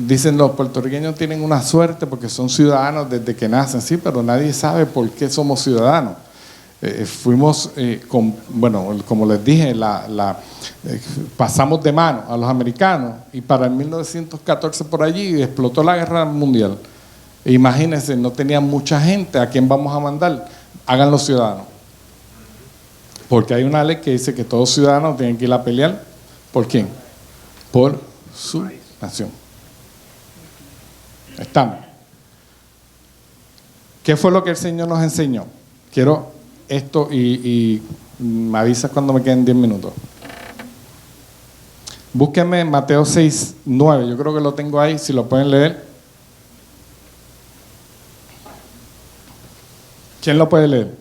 dicen los puertorriqueños tienen una suerte porque son ciudadanos desde que nacen, sí, pero nadie sabe por qué somos ciudadanos. Fuimos, como les dije, pasamos de mano a los americanos y para el 1914 por allí explotó la guerra mundial. E imagínense, no tenían mucha gente, ¿a quién vamos a mandar? Hagan los ciudadanos. Porque hay una ley que dice que todos ciudadanos tienen que ir a pelear. ¿Por quién? Por su nación. Estamos. ¿Qué fue lo que el Señor nos enseñó? Quiero esto y me avisas cuando me queden 10 minutos. Búsquenme Mateo 6:9. Yo creo que lo tengo ahí, si lo pueden leer. ¿Quién lo puede leer?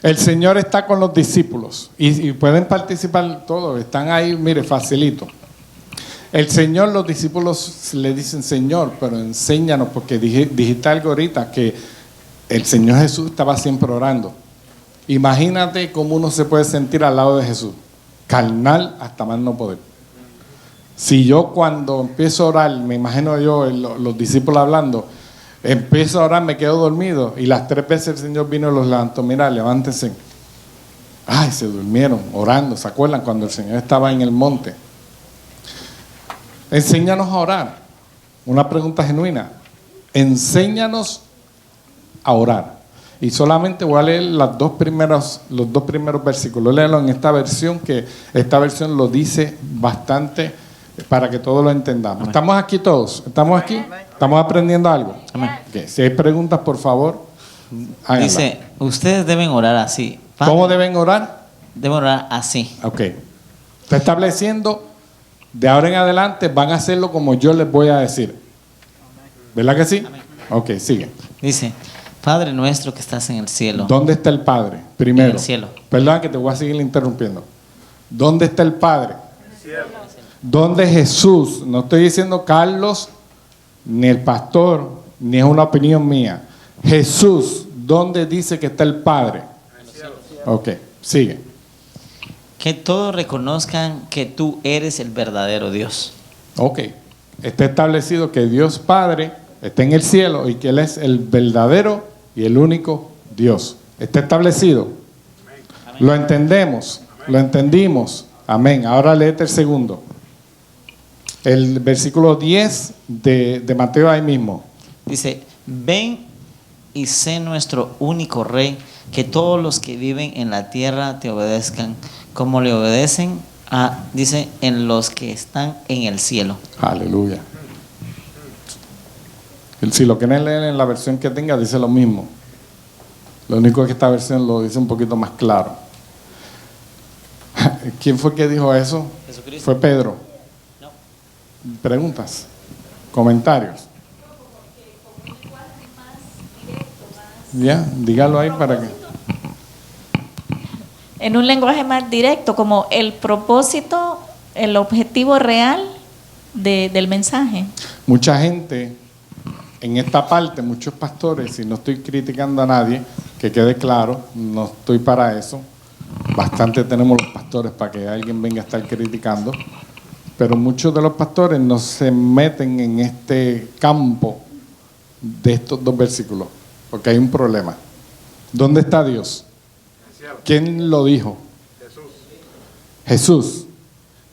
El Señor está con los discípulos y pueden participar todos. Están ahí, mire, facilito. El Señor, los discípulos le dicen, Señor, pero enséñanos, porque dijiste algo ahorita, que el Señor Jesús estaba siempre orando. Imagínate cómo uno se puede sentir al lado de Jesús, carnal hasta más no poder. Si yo cuando empiezo a orar, me imagino yo los discípulos hablando, empiezo a orar, me quedo dormido y las 3 veces el Señor vino y los levantó. Mira, levántense. Ay, se durmieron orando. ¿Se acuerdan cuando el Señor estaba en el monte? Enséñanos a orar. Una pregunta genuina. Enséñanos a orar. Y solamente voy a leer los dos primeros versículos. Léelo en esta versión, que esta versión lo dice bastante para que todos lo entendamos. Amén. ¿Estamos aquí todos? ¿Estamos aquí? ¿Estamos aprendiendo algo? Amén. Okay. Si hay preguntas, por favor, háganla. Dice, ustedes deben orar así. Padre, ¿cómo deben orar? Deben orar así. Ok. Está estableciendo, de ahora en adelante van a hacerlo como yo les voy a decir. ¿Verdad que sí? Amén. Ok, sigue. Dice, Padre nuestro que estás en el cielo. ¿Dónde está el Padre? Primero. En el cielo. Perdón que te voy a seguir interrumpiendo. ¿Dónde está el Padre? En el cielo. ¿Dónde Jesús? No estoy diciendo Carlos, ni el pastor, ni es una opinión mía. Jesús, ¿dónde dice que está el Padre? En el cielo. Ok, sigue. Que todos reconozcan que tú eres el verdadero Dios. Ok. Está establecido que Dios Padre está en el cielo y que Él es el verdadero y el único Dios. Está establecido. Amén. Lo entendemos. Amén. Lo entendimos. Amén. Ahora léete el segundo. El versículo 10 de Mateo ahí mismo. Dice, ven y sé nuestro único Rey, que todos los que viven en la tierra te obedezcan, como le obedecen a, dice, en los que están en el cielo. Aleluya. Si lo quieren leer en la versión que tenga, dice lo mismo. Lo único que esta versión lo dice un poquito más claro. ¿Quién fue que dijo eso? Jesucristo. Fue Pedro. No. ¿Preguntas? ¿Comentarios? Ya, dígalo ahí para que... En un lenguaje más directo, como el propósito, el objetivo real del mensaje. Mucha gente, en esta parte, muchos pastores, y no estoy criticando a nadie, que quede claro, no estoy para eso. Bastante tenemos los pastores para que alguien venga a estar criticando, pero muchos de los pastores no se meten en este campo de estos dos versículos, porque hay un problema. ¿Dónde está Dios? ¿Quién lo dijo? Jesús.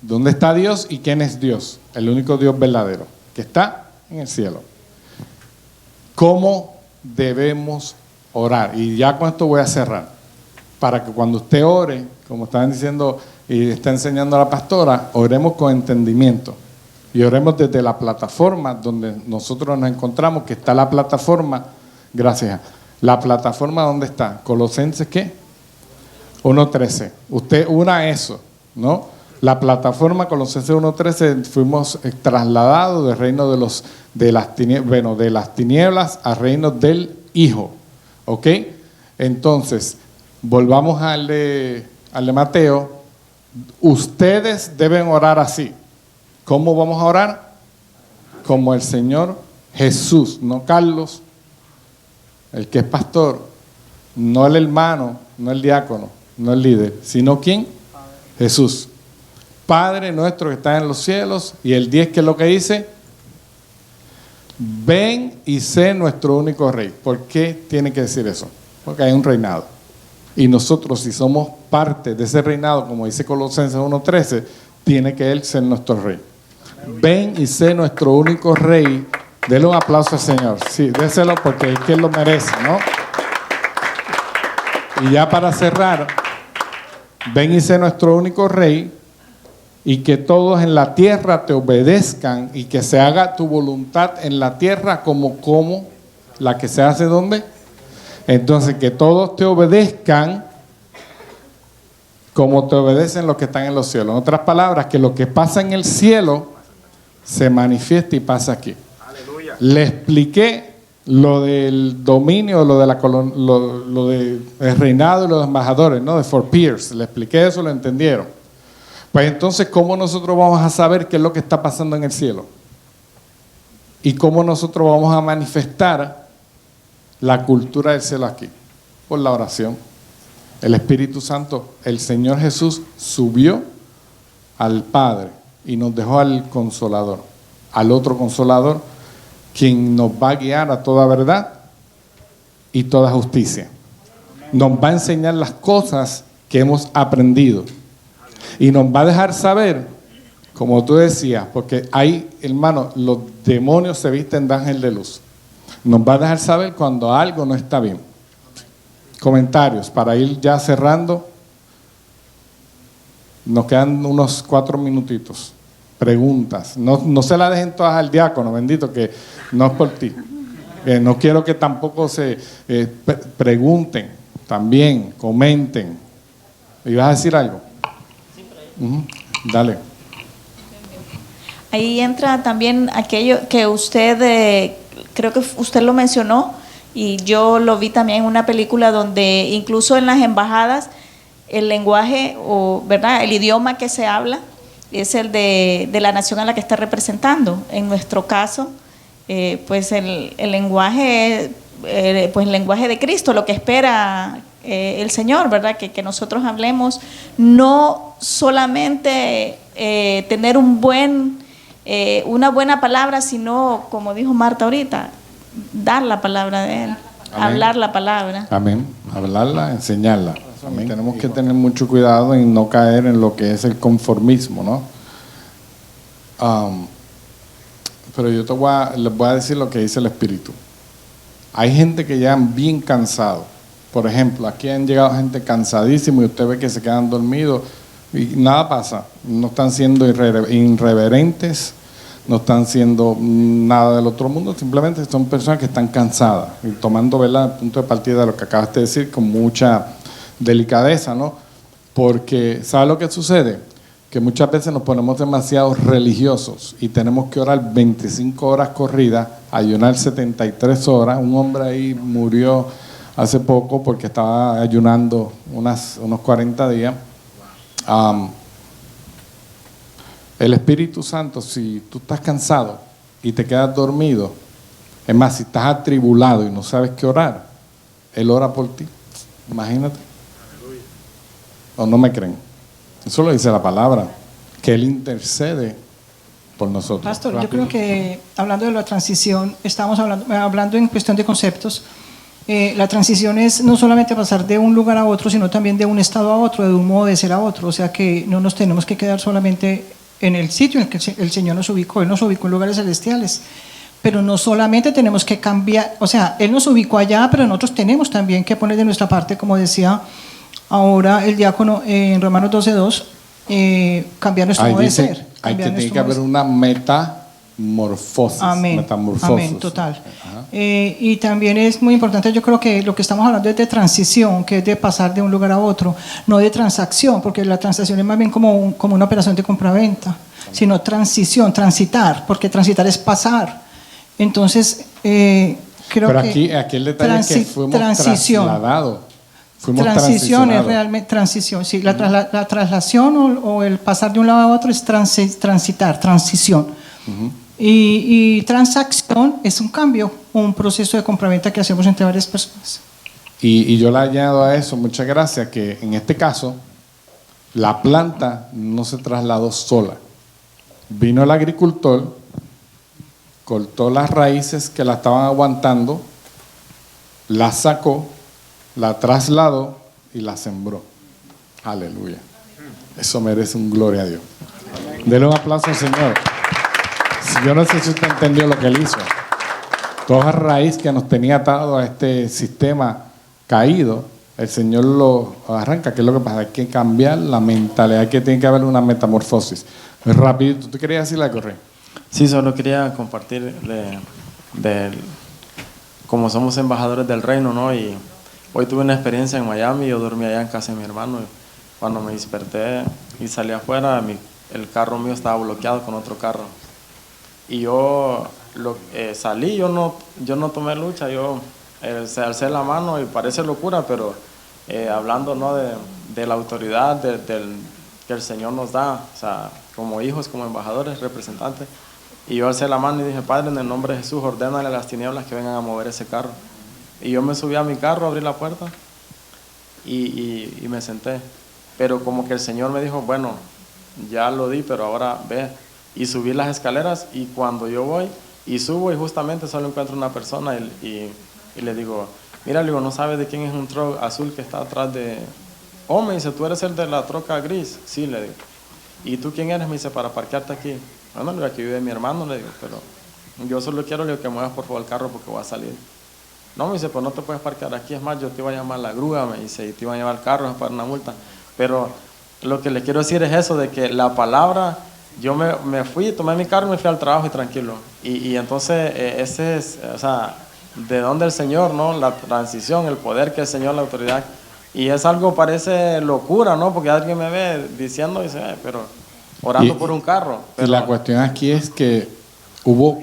¿Dónde está Dios y quién es Dios? El único Dios verdadero, que está en el cielo. ¿Cómo debemos orar? Y ya con esto voy a cerrar. Para que cuando usted ore, como estaban diciendo y está enseñando a la pastora, oremos con entendimiento. Y oremos desde la plataforma donde nosotros nos encontramos, que está la plataforma, gracias. La plataforma, ¿dónde está? Colosenses, ¿qué? 1:13. Usted una eso, ¿no? La plataforma Colosenses 1:13 fuimos trasladados del reino de las tinieblas al reino del Hijo. ¿Ok? Entonces, volvamos al de Mateo. Ustedes deben orar así. ¿Cómo vamos a orar? Como el Señor Jesús, no Carlos, el que es pastor, no el hermano, no el diácono, no el líder, sino ¿quién? Jesús. Padre nuestro que está en los cielos, y el 10, ¿qué es lo que dice? Ven y sé nuestro único rey. ¿Por qué tiene que decir eso? Porque hay un reinado. Y nosotros, si somos parte de ese reinado, como dice Colosenses 1:13, tiene que Él ser nuestro rey. Ven y sé nuestro único rey. Denle un aplauso al Señor. Sí, déselo porque es que Él lo merece, ¿no? Y ya para cerrar, ven y sé nuestro único rey, y que todos en la tierra te obedezcan, y que se haga tu voluntad en la tierra como la que se hace ¿dónde? Entonces, que todos te obedezcan como te obedecen los que están en los cielos. En otras palabras, que lo que pasa en el cielo se manifiesta y pasa aquí. Aleluya. Le expliqué lo del dominio, lo del reinado y los embajadores, ¿no? De four peers. Le expliqué eso, lo entendieron. Pues entonces, ¿cómo nosotros vamos a saber qué es lo que está pasando en el cielo? ¿Y cómo nosotros vamos a manifestar la cultura del cielo aquí? Por la oración. El Espíritu Santo, el Señor Jesús subió al Padre y nos dejó al Consolador, al otro Consolador, quien nos va a guiar a toda verdad y toda justicia. Nos va a enseñar las cosas que hemos aprendido. Y nos va a dejar saber, como tú decías, porque hay, hermano, los demonios se visten de ángel de luz. Nos va a dejar saber cuando algo no está bien. Comentarios, para ir ya cerrando. Nos quedan unos 4 minutitos. Preguntas. No se la dejen todas al diácono, bendito, que no es por ti. No quiero que tampoco se pregunten, también comenten. ¿Ibas a decir algo? Dale. Ahí entra también aquello que usted, creo que usted lo mencionó, y yo lo vi también en una película donde incluso en las embajadas el lenguaje, ¿verdad?, el idioma que se habla es el de la nación a la que está representando. En nuestro caso, pues el lenguaje, pues el lenguaje de Cristo, lo que espera el Señor, ¿verdad? Que nosotros hablemos, no solamente tener una buena palabra, sino, como dijo Marta ahorita, dar la palabra de Él. Amén. Hablar la palabra. Amén. Hablarla, enseñarla. Amén. Tenemos que tener mucho cuidado en no caer en lo que es el conformismo, ¿no? Pero yo les voy a decir lo que dice el Espíritu. Hay gente que llegan bien cansado. Por ejemplo, aquí han llegado gente cansadísima y usted ve que se quedan dormidos y nada pasa. No están siendo irreverentes, no están siendo nada del otro mundo, simplemente son personas que están cansadas y tomando, ¿verdad?, el punto de partida de lo que acabaste de decir con mucha delicadeza, ¿no? Porque, ¿sabe lo que sucede? Que muchas veces nos ponemos demasiado religiosos y tenemos que orar 25 horas corridas, ayunar 73 horas. Un hombre ahí murió hace poco porque estaba ayunando unos 40 días. El Espíritu Santo, si tú estás cansado y te quedas dormido, es más, si estás atribulado y no sabes qué orar, Él ora por ti. Imagínate. ¿O no me creen? Eso lo dice la palabra, que Él intercede por nosotros. Pastor, rápido. Yo creo que hablando de la transición, estamos hablando en cuestión de conceptos. La transición es no solamente pasar de un lugar a otro, sino también de un estado a otro, de un modo de ser a otro. O sea que no nos tenemos que quedar solamente en el sitio en el que el Señor nos ubicó. Él nos ubicó en lugares celestiales. Pero no solamente tenemos que cambiar, o sea, Él nos ubicó allá, pero nosotros tenemos también que poner de nuestra parte, como decía ahora el diácono en Romanos 12:2, cambiar nuestro modo de ser. Tiene que haber una meta metamorfosis. Amén. Metamorfosis. Amén, total. Ajá. Y también es muy importante, yo creo que lo que estamos hablando es de transición, que es de pasar de un lugar a otro, no de transacción, porque la transacción es más bien como una operación de compraventa, sino transición, transitar, porque transitar es pasar. Entonces, creo Pero que aquí el detalle es que fuimos trasladados. Fuimos transición es transicionados. realmente transición, sí, la traslación o el pasar de un lado a otro es transitar, transición. Y transacción es un cambio, un proceso de compraventa que hacemos entre varias personas. Y yo le añado a eso, muchas gracias, que en este caso la planta no se trasladó sola. Vino el agricultor, cortó las raíces que la estaban aguantando, la sacó, la trasladó y la sembró. Aleluya. Eso merece un gloria a Dios. Dele un aplauso al Señor. Yo no sé si usted entendió lo que él hizo. Toda raíz que nos tenía atado a este sistema caído, el Señor lo arranca. ¿Qué es lo que pasa? Hay que cambiar la mentalidad, que tiene que haber una metamorfosis. Rapidito, ¿tú querías decirle algo, Rey? Sí, solo quería compartir como somos embajadores del reino, ¿no? Y hoy tuve una experiencia en Miami, yo dormí allá en casa de mi hermano. Y cuando me desperté y salí afuera, el carro mío estaba bloqueado con otro carro. Y yo salí, yo no tomé lucha, yo alcé la mano y parece locura, pero hablando, ¿no? de la autoridad que el Señor nos da, o sea, como hijos, como embajadores, representantes. Y yo alcé la mano y dije, Padre, en el nombre de Jesús, ordénale a las tinieblas que vengan a mover ese carro. Y yo me subí a mi carro, abrí la puerta y me senté. Pero como que el Señor me dijo, bueno, ya lo di, pero ahora ve. Y subí las escaleras y cuando yo voy y subo y justamente solo encuentro una persona y le digo, mira, le digo, ¿no sabes de quién es un truck azul que está atrás de...? Oh, me dice, ¿tú eres el de la troca gris? Sí, le digo. ¿Y tú quién eres? Me dice, para parquearte aquí. Bueno, le digo, aquí vive mi hermano, le digo, pero yo solo quiero, le digo, que muevas por favor el carro porque voy a salir. No, me dice, pues no te puedes parquear aquí, es más, yo te iba a llamar la grúa, me dice, y te iba a llevar el carro para una multa. Pero lo que le quiero decir es eso, de que la palabra, yo me fui, tomé mi carro y me fui al trabajo y tranquilo. Y entonces, ese es, o sea, de dónde el Señor, ¿no? La transición, el poder que el Señor, la autoridad. Y es algo, parece locura, ¿no? Porque alguien me ve diciendo, dice, pero orando por un carro. Pero, y la cuestión aquí es que hubo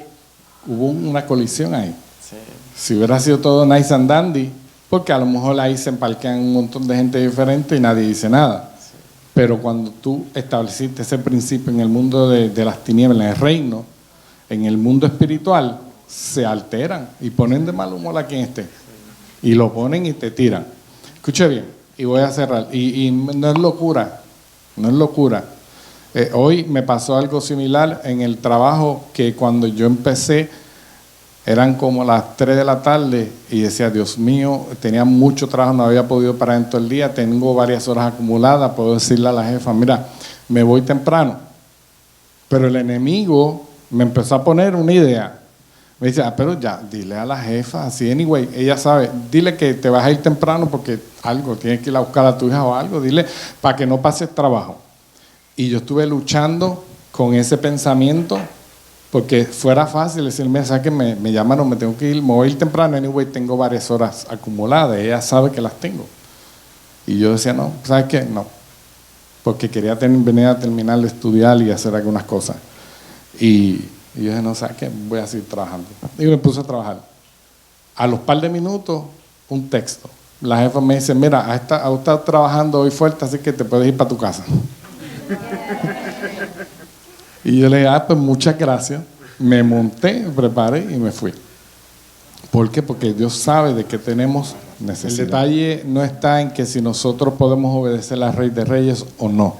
una colisión ahí. sí. Si hubiera sido todo nice and dandy, porque a lo mejor ahí se emparquean un montón de gente diferente y nadie dice nada. Sí. Pero cuando tú estableciste ese principio en el mundo de las tinieblas, en el reino, en el mundo espiritual, se alteran y ponen de mal humor a quien esté. Y lo ponen y te tiran. Escuche bien, y voy a cerrar. Y no es locura, no es locura. Hoy me pasó algo similar en el trabajo, que cuando yo empecé eran como las 3 de la tarde y decía, Dios mío, tenía mucho trabajo, no había podido parar en todo el día, tengo varias horas acumuladas, puedo decirle a la jefa, mira, me voy temprano. Pero el enemigo me empezó a poner una idea. Me dice, pero ya, dile a la jefa, así, anyway, ella sabe, dile que te vas a ir temprano porque algo, tienes que ir a buscar a tu hija o algo, dile, para que no pases trabajo. Y yo estuve luchando con ese pensamiento, porque fuera fácil decirme, ¿sabes qué? Me llamaron, me tengo que ir, me voy a ir temprano, anyway, tengo varias horas acumuladas, ella sabe que las tengo. Y yo decía, no, ¿sabes qué? No, porque quería venir a terminar de estudiar y hacer algunas cosas. Y yo dije, no, ¿sabes qué? Voy a seguir trabajando. Y me puse a trabajar. A los par de minutos, un texto. La jefa me dice, mira, has estado trabajando hoy fuerte, así que te puedes ir para tu casa. Y yo le dije, pues muchas gracias. Me monté, me preparé y me fui. ¿Por qué? Porque Dios sabe de qué tenemos necesidad. El detalle no está en que si nosotros podemos obedecer al Rey de Reyes o no.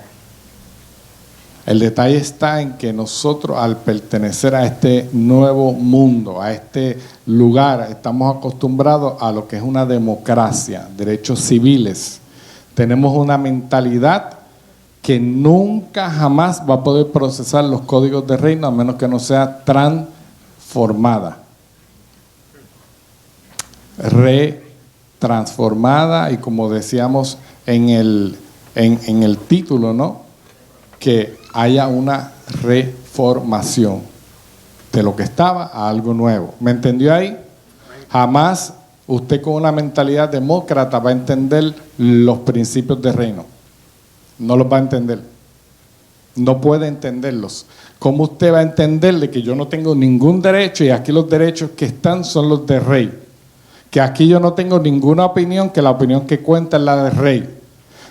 El detalle está en que nosotros, al pertenecer a este nuevo mundo, a este lugar, estamos acostumbrados a lo que es una democracia, derechos civiles. Tenemos una mentalidad que nunca jamás va a poder procesar los códigos de reino a menos que no sea transformada. Retransformada, y como decíamos en el título, ¿no? Que haya una reformación. de lo que estaba a algo nuevo. ¿Me entendió ahí? Jamás usted con una mentalidad demócrata va a entender los principios del reino. No los va a entender. No puede entenderlos. ¿Cómo usted va a entenderle que yo no tengo ningún derecho y aquí los derechos que están son los del rey? Que aquí yo no tengo ninguna opinión, que la opinión que cuenta es la del rey.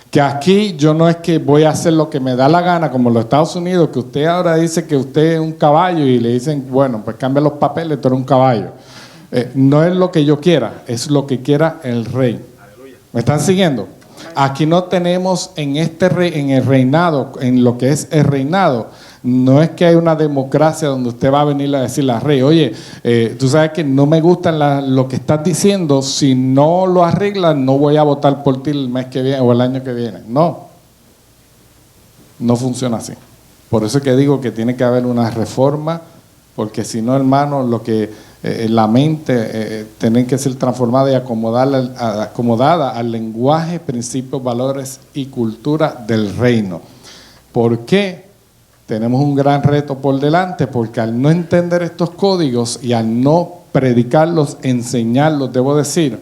Que aquí yo no es que voy a hacer lo que me da la gana, como en los Estados Unidos, que usted ahora dice que usted es un caballo y le dicen, bueno, pues cambia los papeles, tú eres un caballo. No es lo que yo quiera, es lo que quiera el rey. ¿Me están siguiendo? Aquí no tenemos en el reinado, en lo que es el reinado, no es que hay una democracia donde usted va a venir a decirle al rey, oye, tú sabes que no me gusta lo que estás diciendo, si no lo arreglas no voy a votar por ti el mes que viene o el año que viene. No funciona así. Por eso es que digo que tiene que haber una reforma, porque si no, hermano, lo que la mente tiene que ser transformada y acomodada al lenguaje, principios, valores y cultura del reino. ¿Por qué? Tenemos un gran reto por delante, porque al no entender estos códigos y al no predicarlos, enseñarlos, debo decir,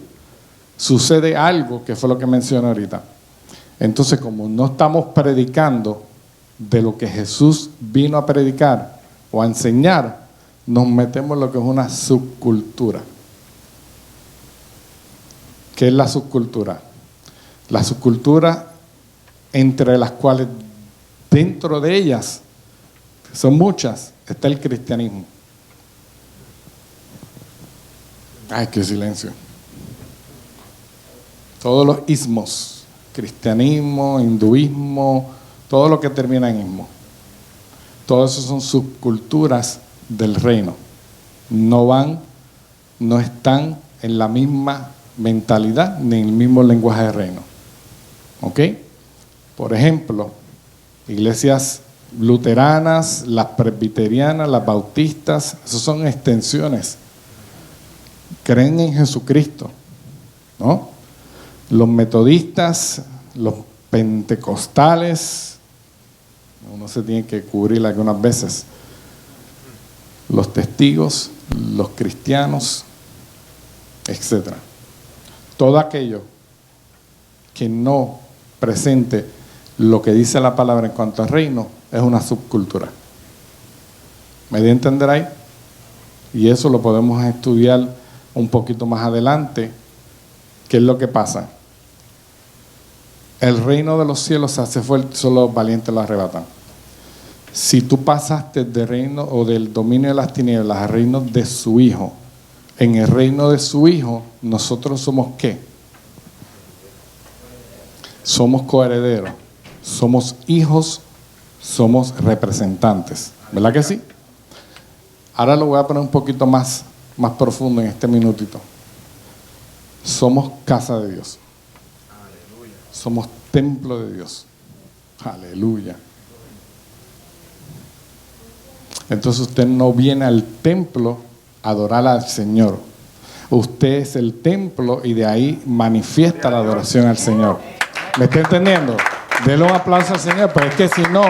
sucede algo que fue lo que mencioné ahorita. Entonces, como no estamos predicando de lo que Jesús vino a predicar o a enseñar, nos metemos en lo que es una subcultura. ¿Qué es la subcultura? La subcultura, entre las cuales dentro de ellas, son muchas, está el cristianismo. Ay, qué silencio. Todos los ismos, cristianismo, hinduismo, todo lo que termina en ismo. Todo eso son subculturas del reino. No están en la misma mentalidad ni en el mismo lenguaje del reino. ¿Ok? Por ejemplo, iglesias luteranas, las presbiterianas, las bautistas, esas son extensiones. Creen en Jesucristo, ¿no? Los metodistas, los pentecostales, uno se tiene que cubrir algunas veces. Los testigos, los cristianos, etc. Todo aquello que no presente lo que dice la palabra en cuanto al reino es una subcultura. ¿Me di a entender ahí? Y eso lo podemos estudiar un poquito más adelante. ¿Qué es lo que pasa? El reino de los cielos se hace fuerte, solo los valientes lo arrebatan. Si tú pasaste del reino o del dominio de las tinieblas al reino de su Hijo, en el reino de su Hijo, nosotros somos ¿qué? Somos coherederos, somos hijos, somos representantes. ¿Verdad que sí? Ahora lo voy a poner un poquito más profundo en este minutito. Somos casa de Dios. Somos templo de Dios. Aleluya. Entonces usted no viene al templo a adorar al Señor. Usted es el templo y de ahí manifiesta la adoración al Señor. ¿Me está entendiendo? Denle un aplauso al Señor, pero es que si no,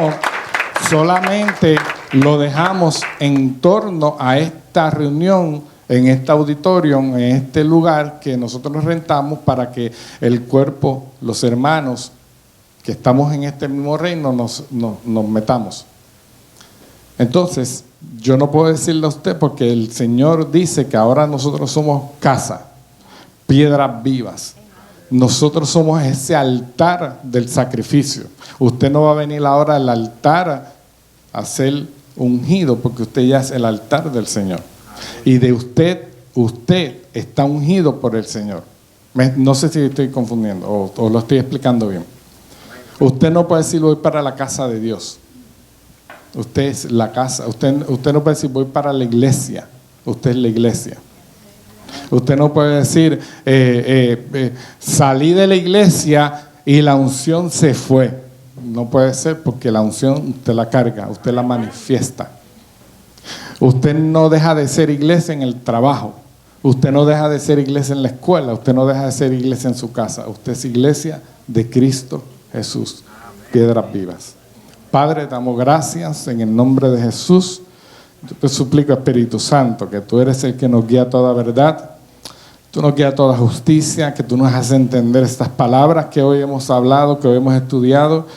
solamente lo dejamos en torno a esta reunión, en este auditorio, en este lugar que nosotros nos rentamos para que el cuerpo, los hermanos que estamos en este mismo reino nos metamos. Entonces, yo no puedo decirle a usted porque el Señor dice que ahora nosotros somos casa, piedras vivas. Nosotros somos ese altar del sacrificio. Usted no va a venir ahora al altar a ser ungido porque usted ya es el altar del Señor. Y de usted está ungido por el Señor. No sé si estoy confundiendo o lo estoy explicando bien. Usted no puede decir voy para la casa de Dios. Usted es la casa. Usted no puede decir voy para la iglesia. Usted es la iglesia. Usted no puede decir salí de la iglesia y la unción se fue. No puede ser porque la unción usted la carga, usted la manifiesta. Usted no deja de ser iglesia en el trabajo. Usted no deja de ser iglesia en la escuela. Usted no deja de ser iglesia en su casa. Usted es iglesia de Cristo Jesús. Piedras vivas. Padre, damos gracias en el nombre de Jesús. Yo te suplico, Espíritu Santo, que tú eres el que nos guía a toda verdad, tú nos guías a toda justicia, que tú nos haces entender estas palabras que hoy hemos hablado, que hoy hemos estudiado.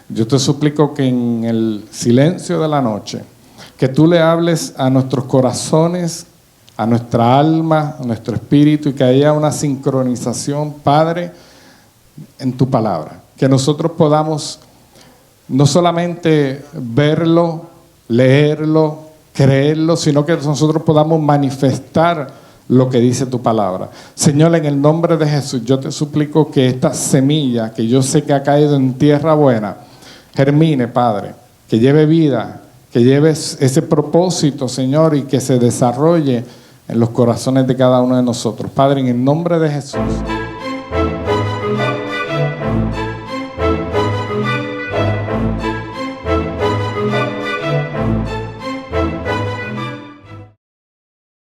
Yo te suplico que en el silencio de la noche, que tú le hables a nuestros corazones, a nuestra alma, a nuestro espíritu, y que haya una sincronización, Padre, en tu palabra. Que nosotros podamos no solamente verlo, leerlo, creerlo, sino que nosotros podamos manifestar lo que dice tu palabra. Señor, en el nombre de Jesús, yo te suplico que esta semilla, que yo sé que ha caído en tierra buena, germine, Padre, que lleve vida, que lleve ese propósito, Señor, y que se desarrolle en los corazones de cada uno de nosotros. Padre, en el nombre de Jesús.